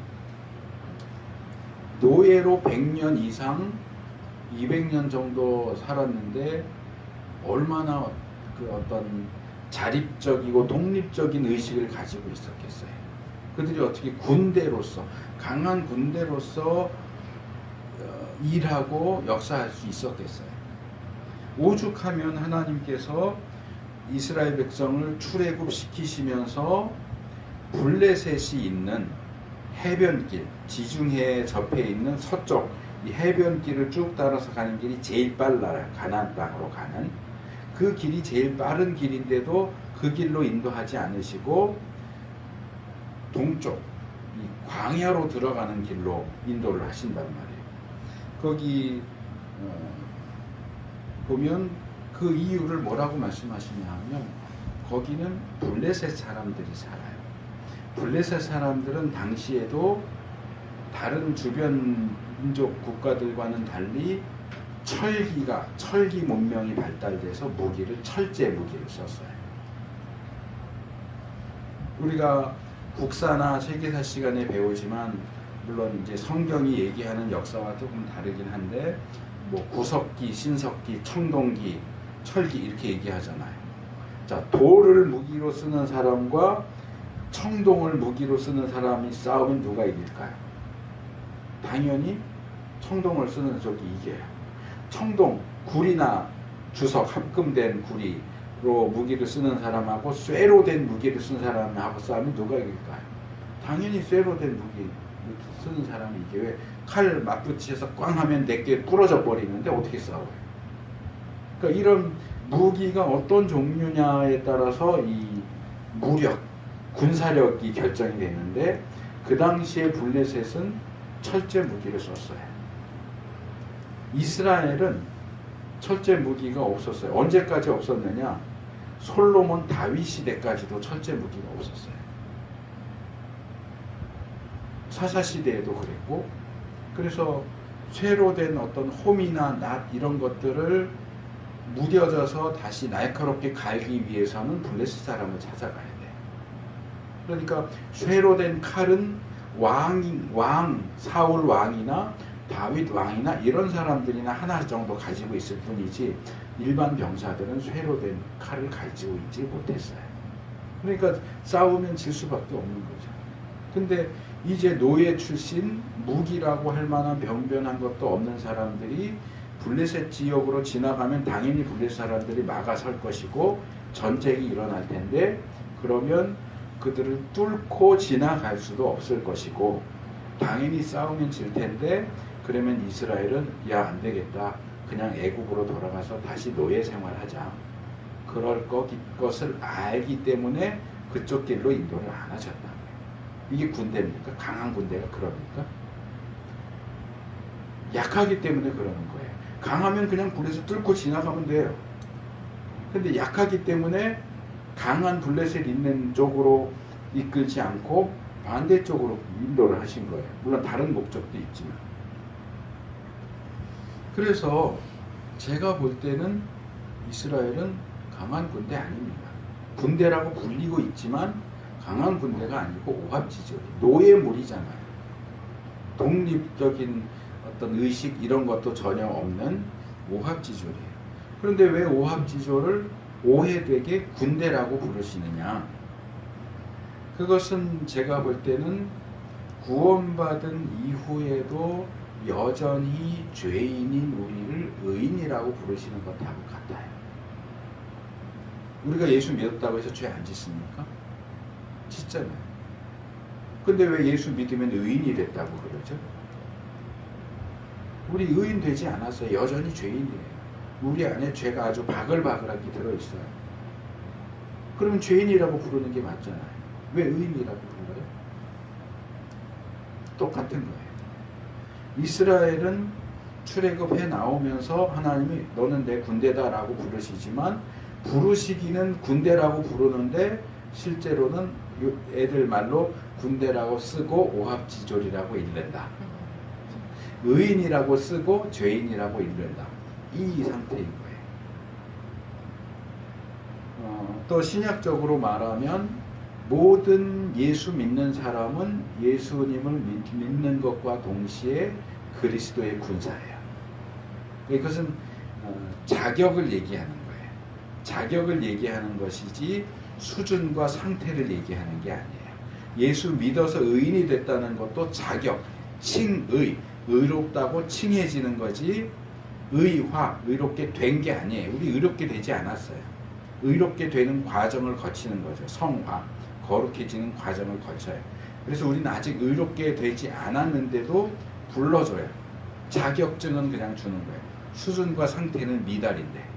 노예로 100년 이상 200년 정도 살았는데 얼마나 그 어떤 자립적이고 독립적인 의식을 가지고 있었겠어요. 그들이 어떻게 군대로서 강한 군대로서 일하고 역사할 수 있었겠어요. 오죽하면 하나님께서 이스라엘 백성을 출애굽시키시면서 블레셋이 있는 해변길, 지중해에 접해 있는 서쪽 이 해변길을 쭉 따라서 가는 길이 제일 빨라요. 가나안 땅으로 가는 그 길이 제일 빠른 길인데도 그 길로 인도하지 않으시고 동쪽 이 광야로 들어가는 길로 인도를 하신단 말이에요. 거기 보면 그 이유를 뭐라고 말씀하시냐 하면 거기는 블레셋 사람들이 살아요. 블레셋 사람들은 당시에도 다른 주변 민족 국가들과는 달리 철기 문명이 발달돼서 무기를 철제 무기를 썼어요. 우리가 국사나 세계사 시간에 배우지만 물론 이제 성경이 얘기하는 역사와 조금 다르긴 한데 뭐 구석기, 신석기, 청동기, 철기 이렇게 얘기하잖아요. 자, 돌을 무기로 쓰는 사람과 청동을 무기로 쓰는 사람이 싸우면 누가 이길까요? 당연히 청동을 쓰는 쪽이 이겨요. 청동, 구리나 주석 합금된 구리로 무기를 쓰는 사람하고 쇠로 된 무기를 쓰는 사람하고 싸우면 누가 이길까요? 당연히 쇠로 된 무기 쓰는 사람이 이겨요. 왜? 칼 맞붙이셔서 꽝 하면 내게 부러져 버리는데 어떻게 싸워요? 그러니까 이런 무기가 어떤 종류냐에 따라서 이 무력, 군사력이 결정이 되는데 그 당시에 블레셋은 철제 무기를 썼어요. 이스라엘은 철제 무기가 없었어요. 언제까지 없었느냐? 솔로몬 다윗 시대까지도 철제 무기가 없었어요. 사사 시대에도 그랬고, 그래서 쇠로 된 어떤 홈이나 낫 이런 것들을 무뎌져서 다시 날카롭게 갈기 위해서는 블레셋 사람을 찾아가야 돼. 그러니까 쇠로 된 칼은 사울 왕이나 다윗 왕이나 이런 사람들이나 하나 정도 가지고 있을 뿐이지 일반 병사들은 쇠로 된 칼을 가지고 있지 못했어요. 그러니까 싸우면 질 수밖에 없는 거죠. 근데 이제 노예 출신 무기라고 할 만한 병변한 것도 없는 사람들이 블레셋 지역으로 지나가면 당연히 블레셋 사람들이 막아설 것이고 전쟁이 일어날 텐데, 그러면 그들을 뚫고 지나갈 수도 없을 것이고 당연히 싸우면 질 텐데 그러면 이스라엘은 야 안 되겠다. 그냥 애국으로 돌아가서 다시 노예 생활하자. 그럴 것을 알기 때문에 그쪽 길로 인도를 안 하셨다. 이게 군대입니까? 강한 군대가 그럽니까? 약하기 때문에 그러는 거예요. 강하면 그냥 불에서 뚫고 지나가면 돼요. 근데 약하기 때문에 강한 블레셋 있는 쪽으로 이끌지 않고 반대쪽으로 인도를 하신 거예요. 물론 다른 목적도 있지만. 그래서 제가 볼 때는 이스라엘은 강한 군대 아닙니다. 군대라고 불리고 있지만 강한 군대가 아니고 오합지졸, 노예물이잖아요. 독립적인 어떤 의식 이런 것도 전혀 없는 오합지졸이에요. 그런데 왜 오합지졸을 오해되게 군대라고 부르시느냐? 그것은 제가 볼 때는 구원받은 이후에도 여전히 죄인인 우리를 의인이라고 부르시는 것하고 같아요. 우리가 예수 믿었다고 해서 죄 안 짓습니까? 짓잖아요. 근데 왜 예수 믿으면 의인이 됐다고 그러죠? 우리 의인 되지 않았어요. 여전히 죄인이에요. 우리 안에 죄가 아주 바글바글하게 들어있어요. 그러면 죄인이라고 부르는 게 맞잖아요. 왜 의인이라고 불러요? 똑같은 거예요. 이스라엘은 출애굽해 나오면서 하나님이 너는 내 군대다라고 부르시지만 부르시기는 군대라고 부르는데 실제로는 애들 말로 군대라고 쓰고 오합지졸이라고 읽는다. 의인이라고 쓰고 죄인이라고 읽는다. 이 상태인 거예요. 또 신약적으로 말하면 모든 예수 믿는 사람은 예수님을 믿는 것과 동시에 그리스도의 군사예요. 이것은 자격을 얘기하는 거예요. 자격을 얘기하는 것이지 수준과 상태를 얘기하는 게 아니에요. 예수 믿어서 의인이 됐다는 것도 자격, 칭의, 의롭다고 칭해지는 거지 의화, 의롭게 된 게 아니에요. 우리 의롭게 되지 않았어요. 의롭게 되는 과정을 거치는 거죠. 성화, 거룩해지는 과정을 거쳐요. 그래서 우리는 아직 의롭게 되지 않았는데도 불러줘요. 자격증은 그냥 주는 거예요. 수준과 상태는 미달인데.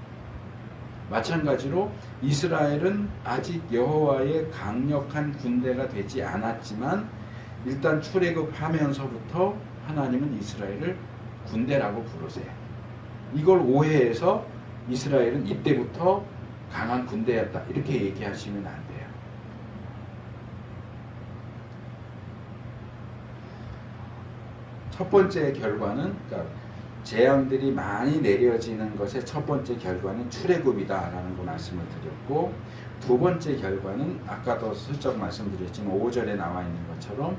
마찬가지로 이스라엘은 아직 여호와의 강력한 군대가 되지 않았지만 일단 출애굽하면서부터 하나님은 이스라엘을 군대라고 부르세요. 이걸 오해해서 이스라엘은 이때부터 강한 군대였다 이렇게 얘기하시면 안 돼요. 첫 번째 결과는 그러니까 재앙들이 많이 내려지는 것의 첫 번째 결과는 출애굽이다라는 거 말씀을 드렸고 두 번째 결과는 아까도 슬쩍 말씀드렸지만 5절에 나와 있는 것처럼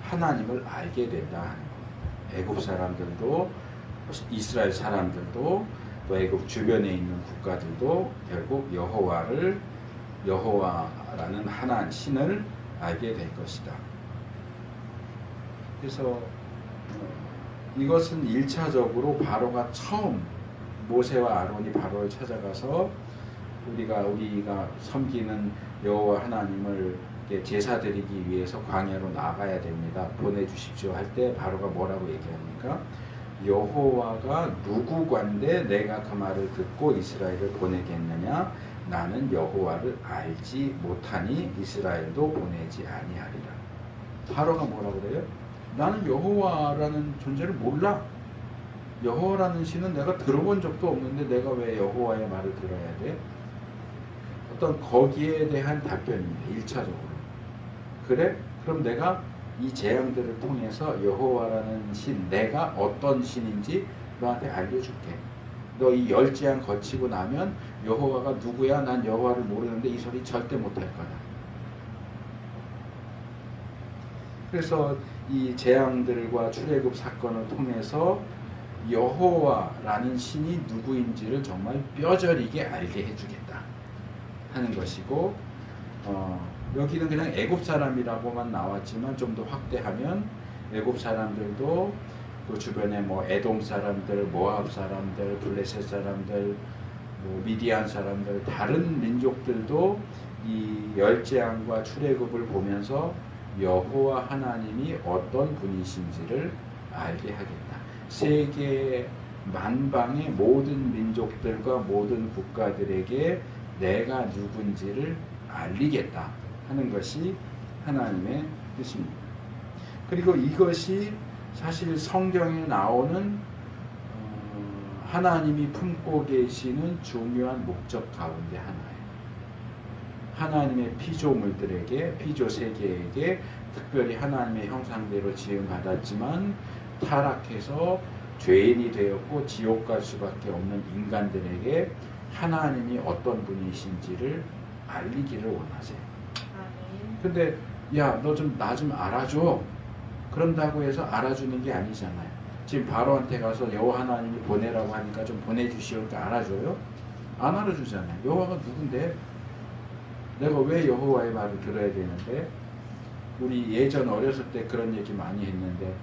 하나님을 알게 된다 하는 겁니다. 애굽 사람들도 이스라엘 사람들도 또 애굽 주변에 있는 국가들도 결국 여호와라는 하나님 신을 알게 될 것이다. 그래서 이것은 1차적으로 바로가 처음 모세와 아론이 바로를 찾아가서 우리가 섬기는 여호와 하나님을 제사 드리기 위해서 광야로 나가야 됩니다. 보내주십시오 할 때 바로가 뭐라고 얘기합니까? 여호와가 누구관데 내가 그 말을 듣고 이스라엘을 보내겠느냐? 나는 여호와를 알지 못하니 이스라엘도 보내지 아니하리라. 바로가 뭐라고 그래요? 나는 여호와라는 존재를 몰라. 여호와라는 신은 내가 들어본 적도 없는데 내가 왜 여호와의 말을 들어야 돼? 어떤 거기에 대한 답변입니다. 1차적으로. 그래? 그럼 내가 이 재앙들을 통해서 여호와라는 신, 내가 어떤 신인지 너한테 알려줄게. 너 이 10재앙 거치고 나면 여호와가 누구야? 난 여호와를 모르는데 이 소리 절대 못할 거다. 그래서 이 재앙들과 출애굽 사건을 통해서 여호와라는 신이 누구인지를 정말 뼈저리게 알게 해주겠다 하는 것이고 여기는 그냥 애굽 사람이라고만 나왔지만 좀 더 확대하면 애굽 사람들도 그 주변에 뭐 에돔 사람들, 모압 사람들, 블레셋 사람들, 뭐 미디안 사람들, 다른 민족들도 이 열재앙과 출애굽을 보면서 여호와 하나님이 어떤 분이신지를 알게 하겠다. 세계 만방의 모든 민족들과 모든 국가들에게 내가 누군지를 알리겠다 하는 것이 하나님의 뜻입니다. 그리고 이것이 사실 성경에 나오는 하나님이 품고 계시는 중요한 목적 가운데 하나예요. 하나님의 피조물들에게, 피조 세계에게, 특별히 하나님의 형상대로 지음받았지만 타락해서 죄인이 되었고 지옥 갈 수밖에 없는 인간들에게 하나님이 어떤 분이신지를 알리기를 원하세요. 근데 야, 너 좀 나 좀 알아줘. 그런다고 해서 알아주는 게 아니잖아요. 지금 바로한테 가서 여호와 하나님이 보내라고 하니까 좀 보내주시오니까 알아줘요? 안 알아주잖아요. 여호와가 누군데? 내가 왜 여호와의 말을 들어야 되는데? 우리 예전 어렸을 때 그런 얘기 많이 했는데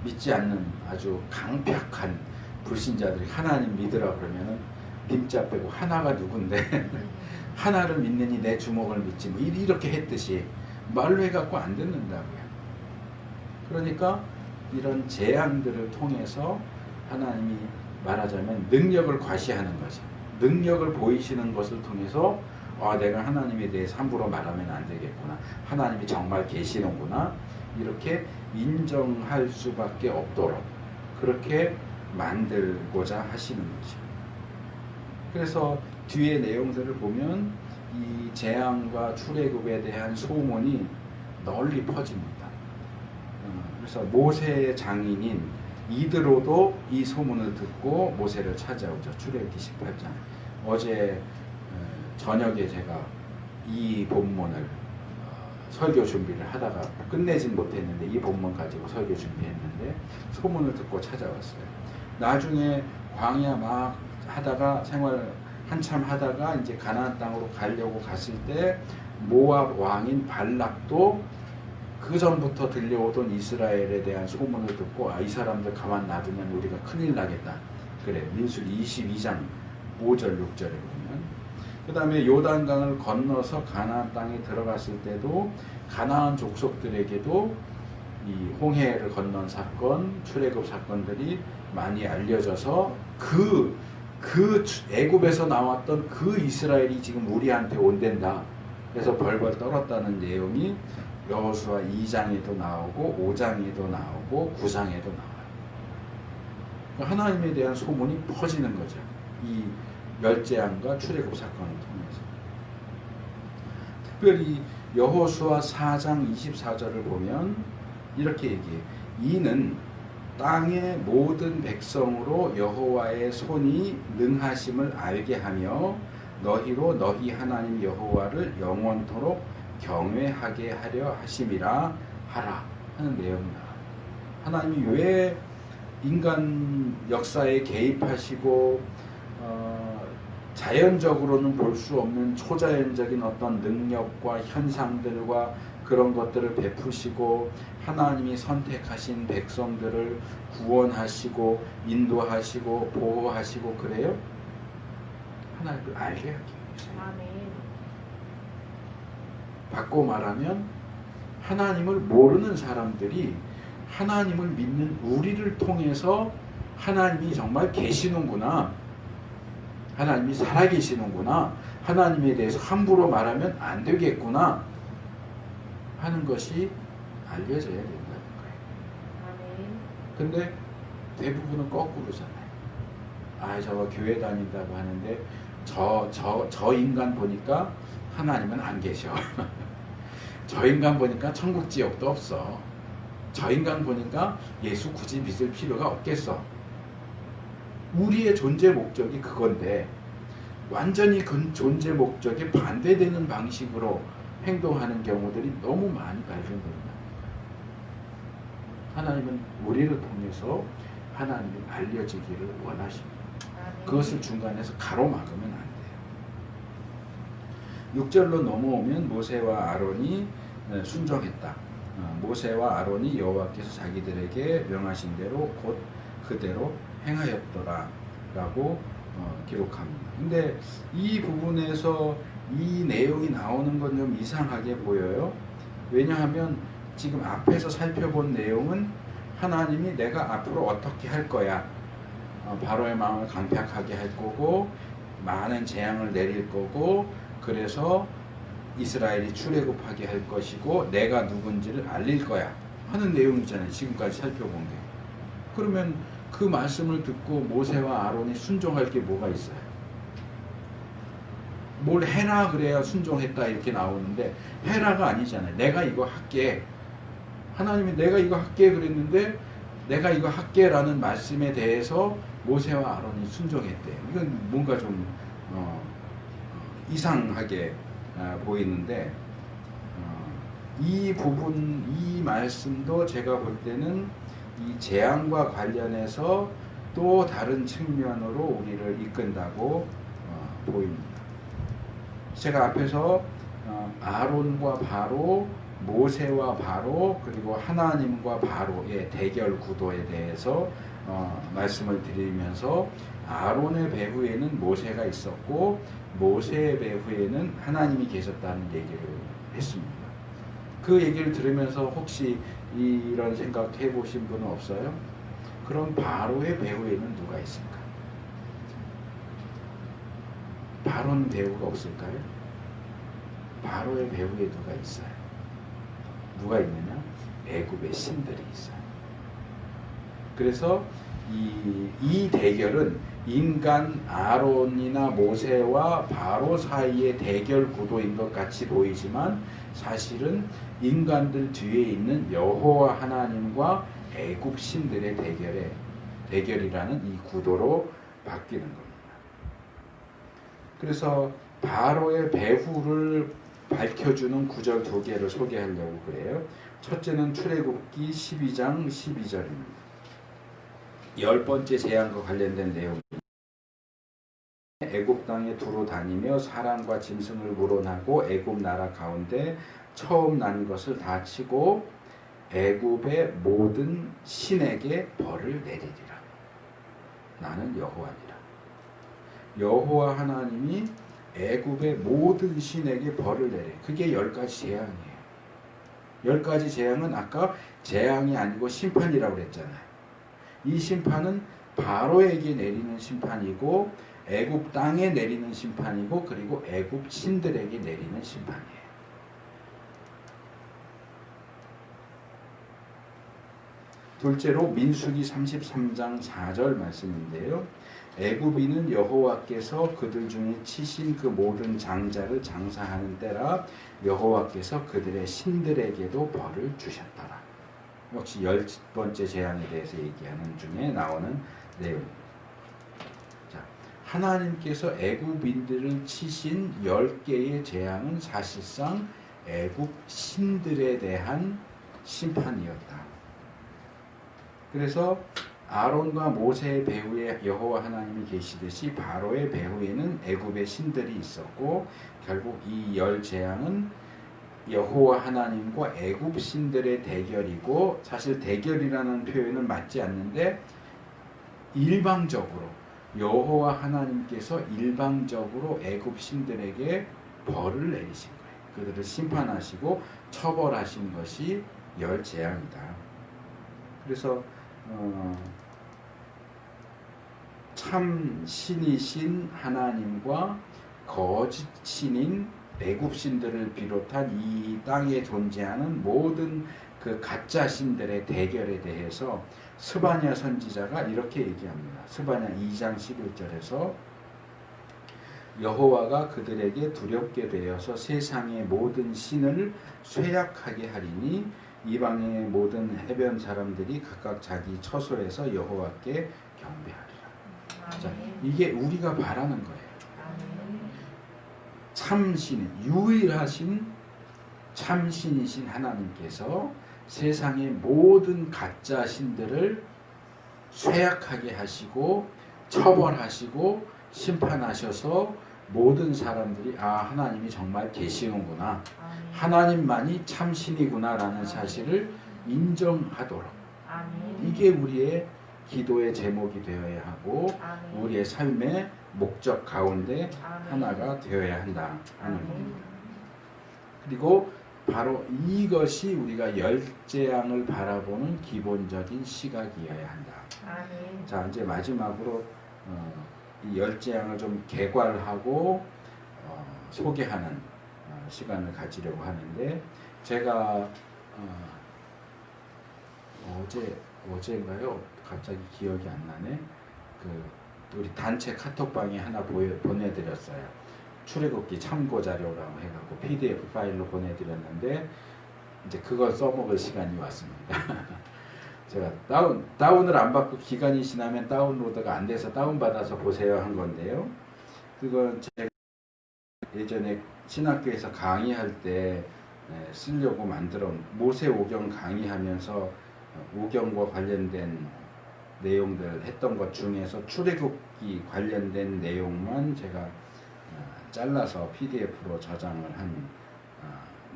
믿지 않는 아주 강력한 불신자들이 하나님 믿으라 그러면은 님자 빼고 하나가 누군데 하나를 믿느니 내 주먹을 믿지 뭐 이렇게 했듯이 말로 해갖고 안 듣는다고요. 그러니까 이런 재앙들을 통해서 하나님이 말하자면 능력을 과시하는 거죠. 능력을 보이시는 것을 통해서 내가 하나님에 대해서 함부로 말하면 안 되겠구나. 하나님이 정말 계시는구나. 이렇게 인정할 수밖에 없도록 그렇게 만들고자 하시는 거죠. 그래서 뒤에 내용들을 보면 이 재앙과 출애굽에 대한 소문이 널리 퍼집니다. 그래서 모세의 장인인 이드로도 이 소문을 듣고 모세를 찾아오죠. 출애굽기 18장. 어제 저녁에 제가 이 본문을 설교 준비를 하다가 끝내진 못했는데 이 본문 가지고 설교 준비했는데 소문을 듣고 찾아왔어요. 나중에 광야 막 하다가 생활 한참 하다가 이제 가나안 땅으로 가려고 갔을 때 모압 왕인 발락도 그 전부터 들려오던 이스라엘에 대한 소문을 듣고 이 사람들 가만 놔두면 우리가 큰일 나겠다. 그래 민수기 22장 5절 6절에 보면 그 다음에 요단강을 건너서 가나안 땅에 들어갔을 때도 가나안 족속들에게도 이 홍해를 건넌 사건, 출애굽 사건들이 많이 알려져서 그 애굽에서 나왔던 그 이스라엘이 지금 우리한테 온댄다. 그래서 벌벌 떨었다는 내용이 여호수아 2장에도 나오고 5장에도 나오고 9장에도 나와요. 하나님에 대한 소문이 퍼지는 거죠. 이 열재앙과 출애굽 사건을 통해서. 특별히 여호수아 4장 24절을 보면 이렇게 얘기해요. 이는 땅의 모든 백성으로 여호와의 손이 능하심을 알게 하며 너희로 너희 하나님 여호와를 영원토록 경외하게 하려 하심이라 하라 하는 내용이다. 하나님이 왜 인간 역사에 개입하시고 자연적으로는 볼 수 없는 초자연적인 어떤 능력과 현상들과 그런 것들을 베푸시고 하나님이 선택하신 백성들을 구원하시고 인도하시고 보호하시고 그래요? 하나님을 알게 하기 위해서. 바꿔 말하면 하나님을 모르는 사람들이 하나님을 믿는 우리를 통해서 하나님이 정말 계시는구나. 하나님이 살아계시는구나. 하나님에 대해서 함부로 말하면 안 되겠구나. 하는 것이 알려져야 된다는 거예요. 근데 대부분은 거꾸로잖아요. 저거 교회 다닌다고 하는데 저 인간 보니까 하나님은 안 계셔. 저 인간 보니까 천국 지옥도 없어. 저 인간 보니까 예수 굳이 믿을 필요가 없겠어. 우리의 존재 목적이 그건데 완전히 그 존재 목적에 반대되는 방식으로 행동하는 경우들이 너무 많이 발견된다. 하나님은 우리를 통해서 하나님이 알려지기를 원하십니다. 그것을 중간에서 가로막으면 안 돼요. 6절로 넘어오면 모세와 아론이 순종했다. 모세와 아론이 여호와께서 자기들에게 명하신 대로 곧 그대로 행하였더라 라고 기록합니다. 근데 이 부분에서 이 내용이 나오는 건 좀 이상하게 보여요. 왜냐하면 지금 앞에서 살펴본 내용은 하나님이 내가 앞으로 어떻게 할 거야. 바로의 마음을 강팍하게 할 거고 많은 재앙을 내릴 거고 그래서 이스라엘이 출애굽하게 할 것이고 내가 누군지를 알릴 거야 하는 내용이잖아요. 지금까지 살펴본 게. 그러면 그 말씀을 듣고 모세와 아론이 순종할 게 뭐가 있어요? 뭘 해라 그래야 순종했다 이렇게 나오는데 해라가 아니잖아요. 내가 이거 할게. 하나님이 내가 이거 할게 그랬는데 내가 이거 할게 라는 말씀에 대해서 모세와 아론이 순종했대요. 이건 뭔가 좀 이상하게 보이는데 이 부분, 이 말씀도 제가 볼 때는 이 재앙과 관련해서 또 다른 측면으로 우리를 이끈다고 보입니다. 제가 앞에서 아론과 바로, 모세와 바로, 그리고 하나님과 바로의 대결 구도에 대해서 말씀을 드리면서 아론의 배후에는 모세가 있었고 모세의 배후에는 하나님이 계셨다는 얘기를 했습니다. 그 얘기를 들으면서 혹시 이런 생각 해보신 분은 없어요? 그럼 바로의 배후에는 누가 있을까? 바로는 배후가 없을까요? 바로의 배후에 누가 있어요? 누가 있느냐? 애굽의 신들이 있어요. 그래서 이 대결은 인간 아론이나 모세와 바로 사이의 대결 구도인 것 같이 보이지만 사실은 인간들 뒤에 있는 여호와 하나님과 애굽 신들의 대결이라는 이 구도로 바뀌는 겁니다. 그래서 바로의 배후를 밝혀주는 구절 두 개를 소개하려고 그래요. 첫째는 출애굽기 12장 12절입니다. 10번째 재앙과 관련된 내용. 애굽 땅에 두루 다니며 사람과 짐승을 물어나고 애굽 나라 가운데 처음 난 것을 다 치고 애굽의 모든 신에게 벌을 내리리라. 나는 여호와니라. 여호와 하나님이 애굽의 모든 신에게 벌을 내려. 그게 10가지 재앙이에요. 10가지 재앙은 아까 재앙이 아니고 심판이라고 그랬잖아요. 이 심판은 바로에게 내리는 심판이고 애굽 땅에 내리는 심판이고 그리고 애굽 신들에게 내리는 심판이에요. 둘째로 민수기 33장 4절 말씀인데요. 애굽인은 여호와께서 그들 중에 치신 그 모든 장자를 장사하는 때라 여호와께서 그들의 신들에게도 벌을 주셨더라. 역시 10번째 재앙에 대해서 얘기하는 중에 나오는 내용입니다. 자, 하나님께서 애굽인들을 치신 10개의 재앙은 사실상 애굽 신들에 대한 심판이었다. 그래서 아론과 모세의 배후에 여호와 하나님이 계시듯이 바로의 배후에는 애굽의 신들이 있었고 결국 이 10재앙은 여호와 하나님과 애굽 신들의 대결이고 사실 대결이라는 표현은 맞지 않는데 일방적으로 여호와 하나님께서 일방적으로 애굽 신들에게 벌을 내리신 거예요. 그들을 심판하시고 처벌하신 것이 10재앙이다. 그래서 참 신이신 하나님과 거짓 신인 애굽 신들을 비롯한 이 땅에 존재하는 모든 그 가짜 신들의 대결에 대해서 스바냐 선지자가 이렇게 얘기합니다. 스바냐 2장 11절에서 여호와가 그들에게 두렵게 되어서 세상의 모든 신을 쇠약하게 하리니 이방의 모든 해변 사람들이 각각 자기 처소에서 여호와께 경배하리라. 자, 이게 우리가 바라는 거예요. 참신, 유일하신 참신이신 하나님께서 세상의 모든 가짜 신들을 쇠약하게 하시고 처벌하시고 심판하셔서 모든 사람들이 하나님이 정말 계시는구나. 하나님만이 참신이구나 라는 사실을 인정하도록. 이게 우리의 기도의 제목이 되어야 하고 우리의 삶의 목적 가운데 아멘. 하나가 되어야 한다 하는 아멘. 겁니다. 그리고 바로 이것이 우리가 열재앙을 바라보는 기본적인 시각이어야 한다. 아멘. 자, 이제 마지막으로 이 열재앙을 좀 개괄하고 소개하는 시간을 가지려고 하는데, 제가 어제인가요? 갑자기 기억이 안 나네. 우리 단체 카톡방에 하나 보내드렸어요. 출애굽기 참고 자료라고 해갖고 PDF 파일로 보내드렸는데, 이제 그걸 써먹을 시간이 왔습니다. 제가 다운을 안 받고 기간이 지나면 다운로드가 안 돼서 다운받아서 보세요 한 건데요. 그건 제가 예전에 신학교에서 강의할 때 쓰려고 만들어 모세 오경 강의하면서 오경과 관련된 내용들 했던 것 중에서 출애굽기 관련된 내용만 제가 잘라서 PDF로 저장을 한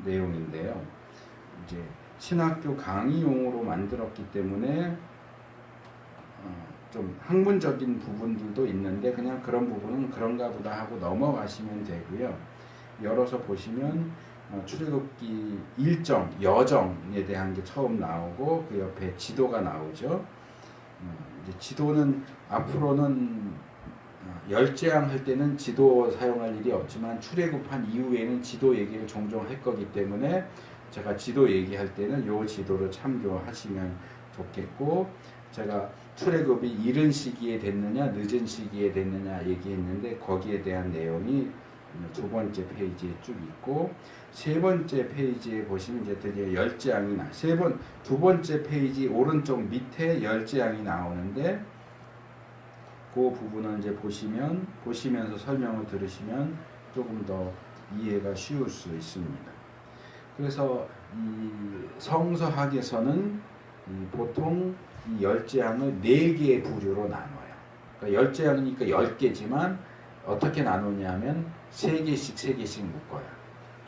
내용인데요. 이제 신학교 강의용으로 만들었기 때문에 좀 학문적인 부분들도 있는데 그냥 그런 부분은 그런가 보다 하고 넘어가시면 되고요. 열어서 보시면 출애굽기 일정, 여정에 대한 게 처음 나오고 그 옆에 지도가 나오죠. 이제 지도는 앞으로는 열재앙 할 때는 지도 사용할 일이 없지만 출애굽한 이후에는 지도 얘기를 종종 할 거기 때문에 제가 지도 얘기할 때는 요 지도를 참조하시면 좋겠고, 제가 출애굽이 이른 시기에 됐느냐 늦은 시기에 됐느냐 얘기했는데 거기에 대한 내용이 두 번째 페이지에 쭉 있고, 세 번째 페이지에 보시면 이제 드디어 열재앙이 두 번째 페이지 오른쪽 밑에 열재앙이 나오는데, 그 부분은 이제 보시면서 설명을 들으시면 조금 더 이해가 쉬울 수 있습니다. 그래서 이 성서학에서는 보통 이 열재앙을 4개의 부류로 나눠요. 그러니까 열재앙이니까 10개지만 어떻게 나누냐면 3개씩 묶어요.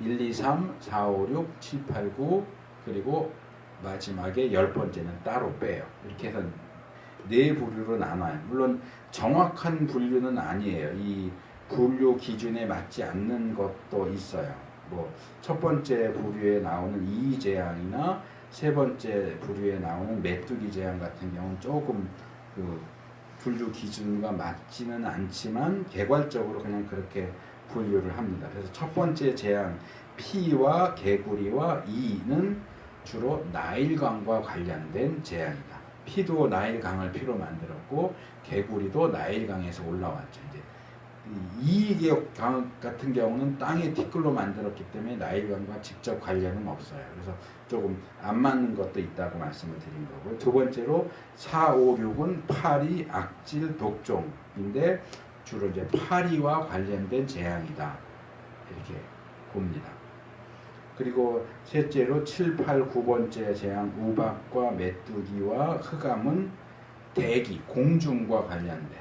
1, 2, 3, 4, 5, 6, 7, 8, 9 그리고 마지막에 10번째는 따로 빼요. 이렇게 해서 4부류로 나눠요. 물론 정확한 분류는 아니에요. 이 분류 기준에 맞지 않는 것도 있어요. 첫 번째 부류에 나오는 이의재앙이나 세 번째 부류에 나오는 메뚜기 재앙 같은 경우는 조금 그 분류 기준과 맞지는 않지만 개괄적으로 그냥 그렇게 분류를 합니다. 그래서 첫 번째 재앙 피와 개구리와 이는 주로 나일강과 관련된 재앙이다. 피도 나일강을 피로 만들었고 개구리도 나일강에서 올라왔죠. 이제 이강 같은 경우는 땅에 티끌로 만들었기 때문에 나일강과 직접 관련은 없어요. 그래서 조금 안 맞는 것도 있다고 말씀을 드린 거고, 두 번째로 4, 5, 6은 파리, 악질, 독종인데 주로 이제 파리와 관련된 재앙이다 이렇게 봅니다. 그리고 셋째로 7, 8, 9번째 재앙 우박과 메뚜기와 흑암은 대기, 공중과 관련된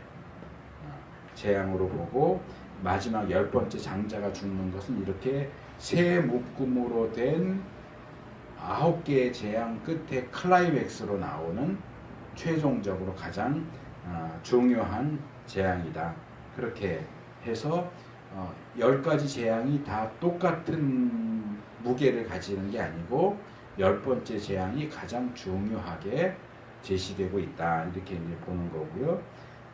재앙으로 보고, 마지막 10번째 장자가 죽는 것은 이렇게 세 묶음으로 된 9개의 재앙 끝에 클라이맥스로 나오는 최종적으로 가장 중요한 재앙이다. 그렇게 해서 10가지 재앙이 다 똑같은 무게를 가지는 게 아니고 10번째 재앙이 가장 중요하게 제시되고 있다. 이렇게 이제 보는 거고요.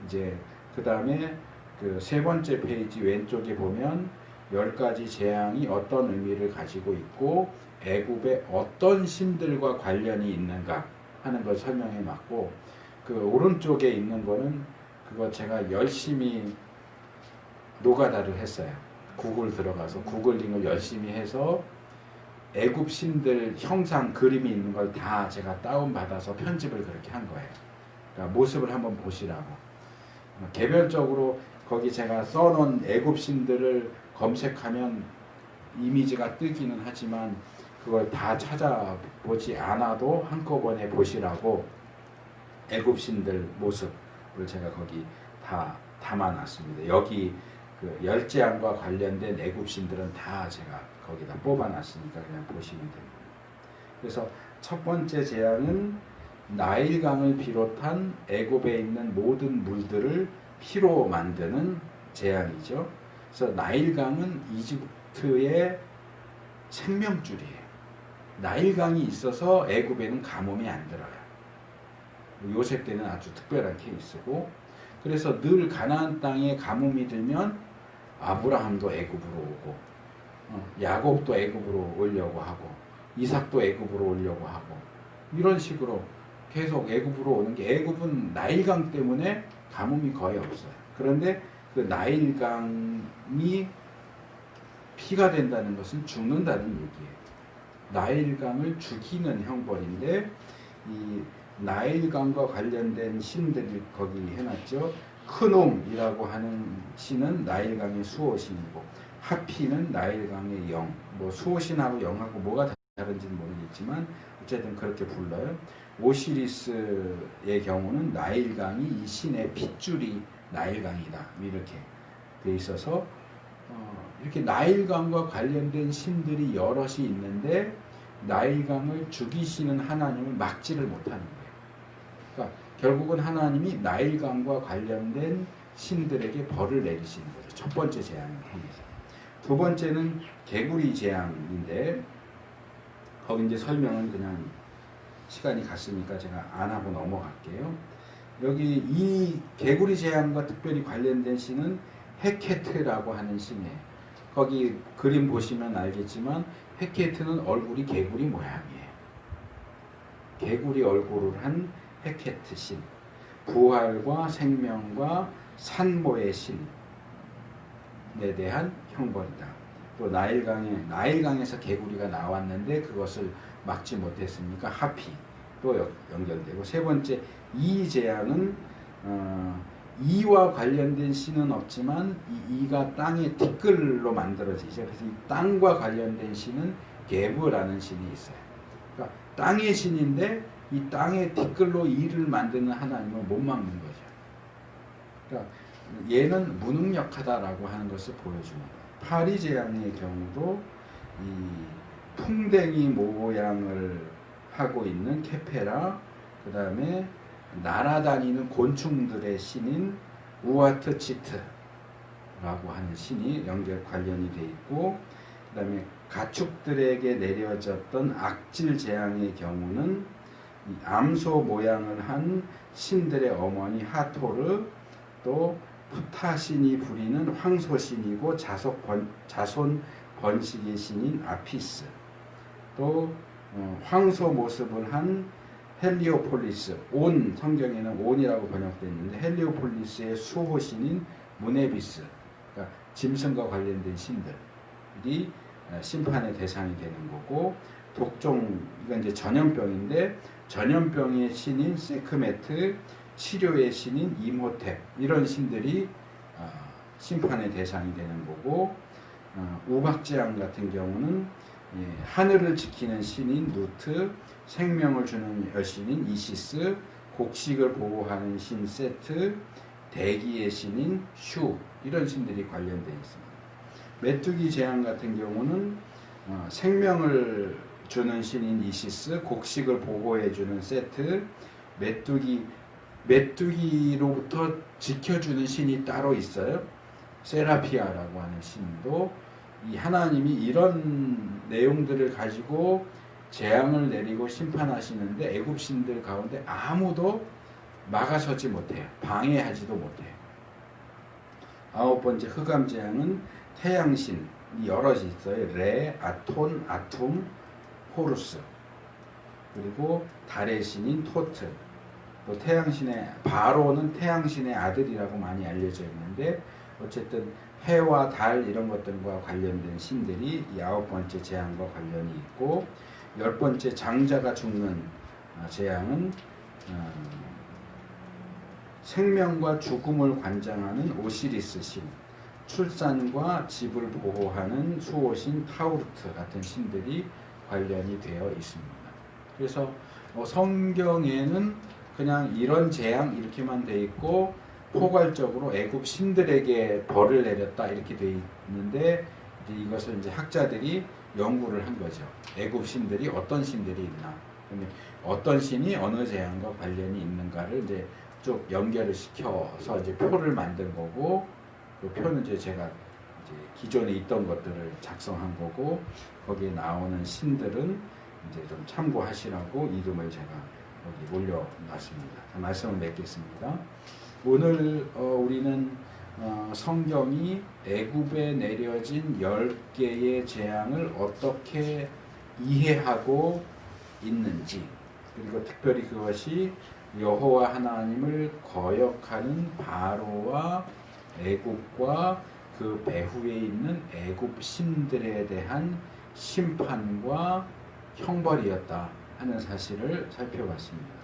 이제 그 다음에 그 세 번째 페이지 왼쪽에 보면 10가지 재앙이 어떤 의미를 가지고 있고 애굽의 어떤 신들과 관련이 있는가 하는 걸 설명해 놨고, 그 오른쪽에 있는 거는 그거 제가 열심히 노가다를 했어요. 구글 들어가서 구글링을 열심히 해서 애굽 신들 형상 그림이 있는 걸 다 제가 다운받아서 편집을 그렇게 한 거예요. 그러니까 모습을 한번 보시라고. 개별적으로 거기 제가 써놓은 애굽 신들을 검색하면 이미지가 뜨기는 하지만 그걸 다 찾아보지 않아도 한꺼번에 보시라고 애굽 신들 모습을 제가 거기 다 담아놨습니다. 여기 그 열재앙과 관련된 애굽 신들은 다 제가 거기다 뽑아놨으니까 그냥 보시면 됩니다. 그래서 첫 번째 재앙은 나일강을 비롯한 애굽에 있는 모든 물들을 피로 만드는 재앙이죠. 그래서 나일강은 이집트의 생명줄이에요. 나일강이 있어서 애굽에는 가뭄이 안 들어요. 요셉 때는 아주 특별한 케이스고, 그래서 늘 가나안 땅에 가뭄이 들면 아브라함도 애굽으로 오고, 야곱도 애굽으로 오려고 하고, 이삭도 애굽으로 오려고 하고, 이런 식으로 계속 애굽으로 오는 게, 애굽은 나일강 때문에 가뭄이 거의 없어요. 그런데 그 나일강이 피가 된다는 것은 죽는다는 얘기예요. 나일강을 죽이는 형벌인데, 이 나일강과 관련된 신들을 거기 해놨죠. 크놈이라고 하는 신은 나일강의 수호신이고, 하피는 나일강의 영. 뭐 수호신하고 영하고 뭐가 다른지는 모르겠지만 어쨌든 그렇게 불러요. 오시리스의 경우는 나일강이 이 신의 핏줄이 나일강이다, 이렇게 돼 있어서 이렇게 나일강과 관련된 신들이 여럿이 있는데 나일강을 죽이시는 하나님을 막지를 못하는 거예요. 그러니까 결국은 하나님이 나일강과 관련된 신들에게 벌을 내리시는 거죠. 첫 번째 재앙을 통해서. 두 번째는 개구리 재앙인데, 거기 이제 설명은 그냥 시간이 갔으니까 제가 안 하고 넘어갈게요. 여기 이 개구리 재앙과 특별히 관련된 신은 헤케트라고 하는 신이에요. 거기 그림 보시면 알겠지만 헤케트는 얼굴이 개구리 모양이에요. 개구리 얼굴을 한 헤케트 신. 부활과 생명과 산모의 신에 대한 형벌이다. 또 나일강에서 개구리가 나왔는데 그것을 막지 못했으니까 하피 또 연결되고, 세 번째 이 재앙은 이와 관련된 신은 없지만 이 이가 땅의 티끌로 만들어지죠. 그래서 이 땅과 관련된 신은 게브라는 신이 있어요. 그러니까 땅의 신인데 이 땅의 티끌로 이를 만드는 하나님을 못 막는 거죠. 그러니까 얘는 무능력하다라고 하는 것을 보여주는 거예요. 파리 재앙의 경우도 이 풍뎅이 모양을 하고 있는 케페라, 그 다음에 날아다니는 곤충들의 신인 우아트치트라고 하는 신이 관련이 돼 있고, 그 다음에 가축들에게 내려졌던 악질 재앙의 경우는 이 암소 모양을 한 신들의 어머니 하토르, 또 푸타신이 부리는 황소신이고 자손 번식의 신인 아피스, 또 황소 모습을 한 헬리오폴리스, 성경에는 온이라고 번역되어 있는데 헬리오폴리스의 수호신인 무네비스, 그러니까 짐승과 관련된 신들이 심판의 대상이 되는 거고, 독종, 이건 이제 전염병인데 전염병의 신인 세크메트, 치료의 신인 이모텝, 이런 신들이 심판의 대상이 되는 거고, 우박재앙 같은 경우는 하늘을 지키는 신인 누트, 생명을 주는 여신인 이시스, 곡식을 보호하는 신 세트, 대기의 신인 슈, 이런 신들이 관련되어 있습니다. 메뚜기 재앙 같은 경우는 생명을 주는 신인 이시스, 곡식을 보호해주는 세트, 메뚜기로부터 지켜주는 신이 따로 있어요. 세라피아라고 하는 신도, 이 하나님이 이런 내용들을 가지고 재앙을 내리고 심판하시는데 애굽 신들 가운데 아무도 막아서지 못해요. 방해하지도 못해요. 아홉 번째 흑암 재앙은 태양신이 여럿이 있어요. 레, 아톤, 아툼, 호루스, 그리고 달의 신인 토트, 또 태양신의 바로는 태양신의 아들이라고 많이 알려져 있는데, 어쨌든 해와 달 이런 것들과 관련된 신들이 이 아홉 번째 재앙과 관련이 있고, 열 번째 장자가 죽는 재앙은 생명과 죽음을 관장하는 오시리스 신, 출산과 집을 보호하는 수호신 타우르트 같은 신들이 관련이 되어 있습니다. 그래서 성경에는 그냥 이런 재앙 이렇게만 돼 있고, 포괄적으로 애굽 신들에게 벌을 내렸다 이렇게 돼 있는데, 이것을 이제 학자들이 연구를 한 거죠. 애굽 신들이 어떤 신들이 있나, 어떤 신이 어느 재앙과 관련이 있는가를 이제 쭉 연결을 시켜서 이제 표를 만든 거고, 그 표는 이제 제가 이제 기존에 있던 것들을 작성한 거고 거기에 나오는 신들은 이제 좀 참고하시라고 이름을 제가 여기 올려놨습니다. 말씀을 맺겠습니다. 오늘 우리는 성경이 애굽에 내려진 10개의 재앙을 어떻게 이해하고 있는지, 그리고 특별히 그것이 여호와 하나님을 거역하는 바로와 애굽과 그 배후에 있는 애굽 신들에 대한 심판과 형벌이었다 하는 사실을 살펴봤습니다.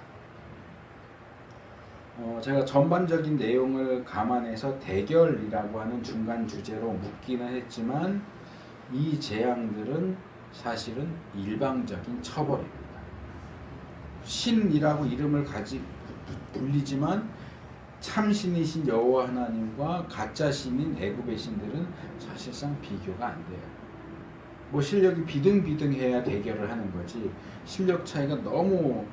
제가 전반적인 내용을 감안해서 대결이라고 하는 중간 주제로 묶기는 했지만 이 재앙들은 사실은 일방적인 처벌입니다. 신이라고 이름을 불리지만 참신이신 여호와 하나님과 가짜 신인 애굽의 신들은 사실상 비교가 안 돼요. 뭐 실력이 비등비등해야 대결을 하는 거지, 실력 차이가 너무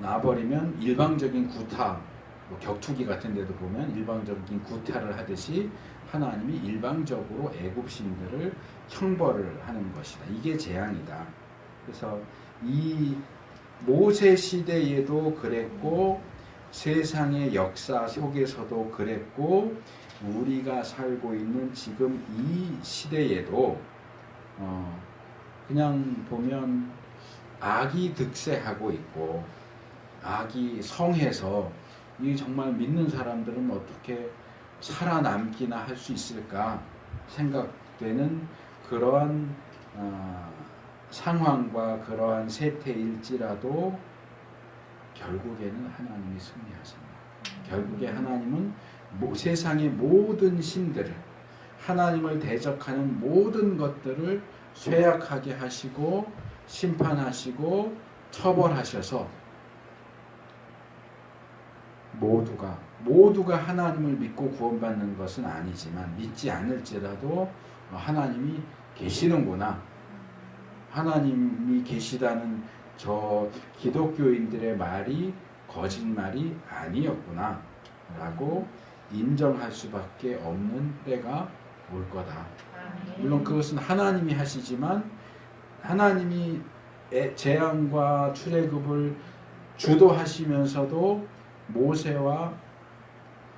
나버리면 일방적인 구타, 뭐 격투기 같은 데도 보면 일방적인 구타를 하듯이 하나님이 일방적으로 애굽 신들을 형벌을 하는 것이다. 이게 재앙이다. 그래서 이 모세 시대에도 그랬고 세상의 역사 속에서도 그랬고 우리가 살고 있는 지금 이 시대에도 그냥 보면 악이 득세하고 있고 악이 성해서 이 정말 믿는 사람들은 어떻게 살아남기나 할 수 있을까 생각되는 그러한 상황과 그러한 세태일지라도 결국에는 하나님이 승리하십니다. 결국에 하나님은 세상의 모든 신들을, 하나님을 대적하는 모든 것들을 쇠약하게 하시고 심판하시고 처벌하셔서 모두가 하나님을 믿고 구원받는 것은 아니지만 믿지 않을지라도 하나님이 계시는구나, 하나님이 계시다는 저 기독교인들의 말이 거짓말이 아니었구나 라고 인정할 수밖에 없는 때가 올 거다. 물론 그것은 하나님이 하시지만 하나님이 재앙과 출애굽을 주도하시면서도 모세와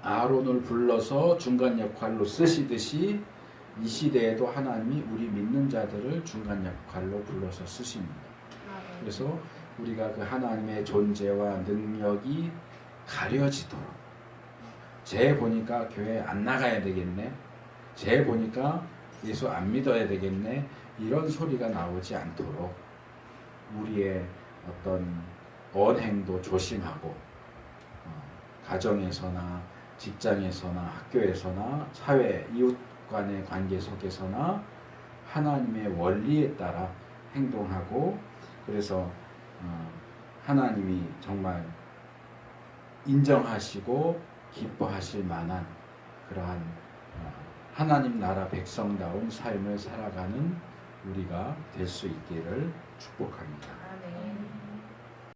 아론을 불러서 중간 역할로 쓰시듯이 이 시대에도 하나님이 우리 믿는 자들을 중간 역할로 불러서 쓰십니다. 그래서 우리가 그 하나님의 존재와 능력이 가려지도록, 쟤 보니까 교회 안 나가야 되겠네, 쟤 보니까 예수 안 믿어야 되겠네, 이런 소리가 나오지 않도록 우리의 어떤 언행도 조심하고 가정에서나 직장에서나 학교에서나 사회 이웃 간의 관계 속에서나 하나님의 원리에 따라 행동하고, 그래서 하나님이 정말 인정하시고 기뻐하실 만한 그러한 하나님 나라 백성다운 삶을 살아가는 우리가 될 수 있기를 축복합니다. 아멘.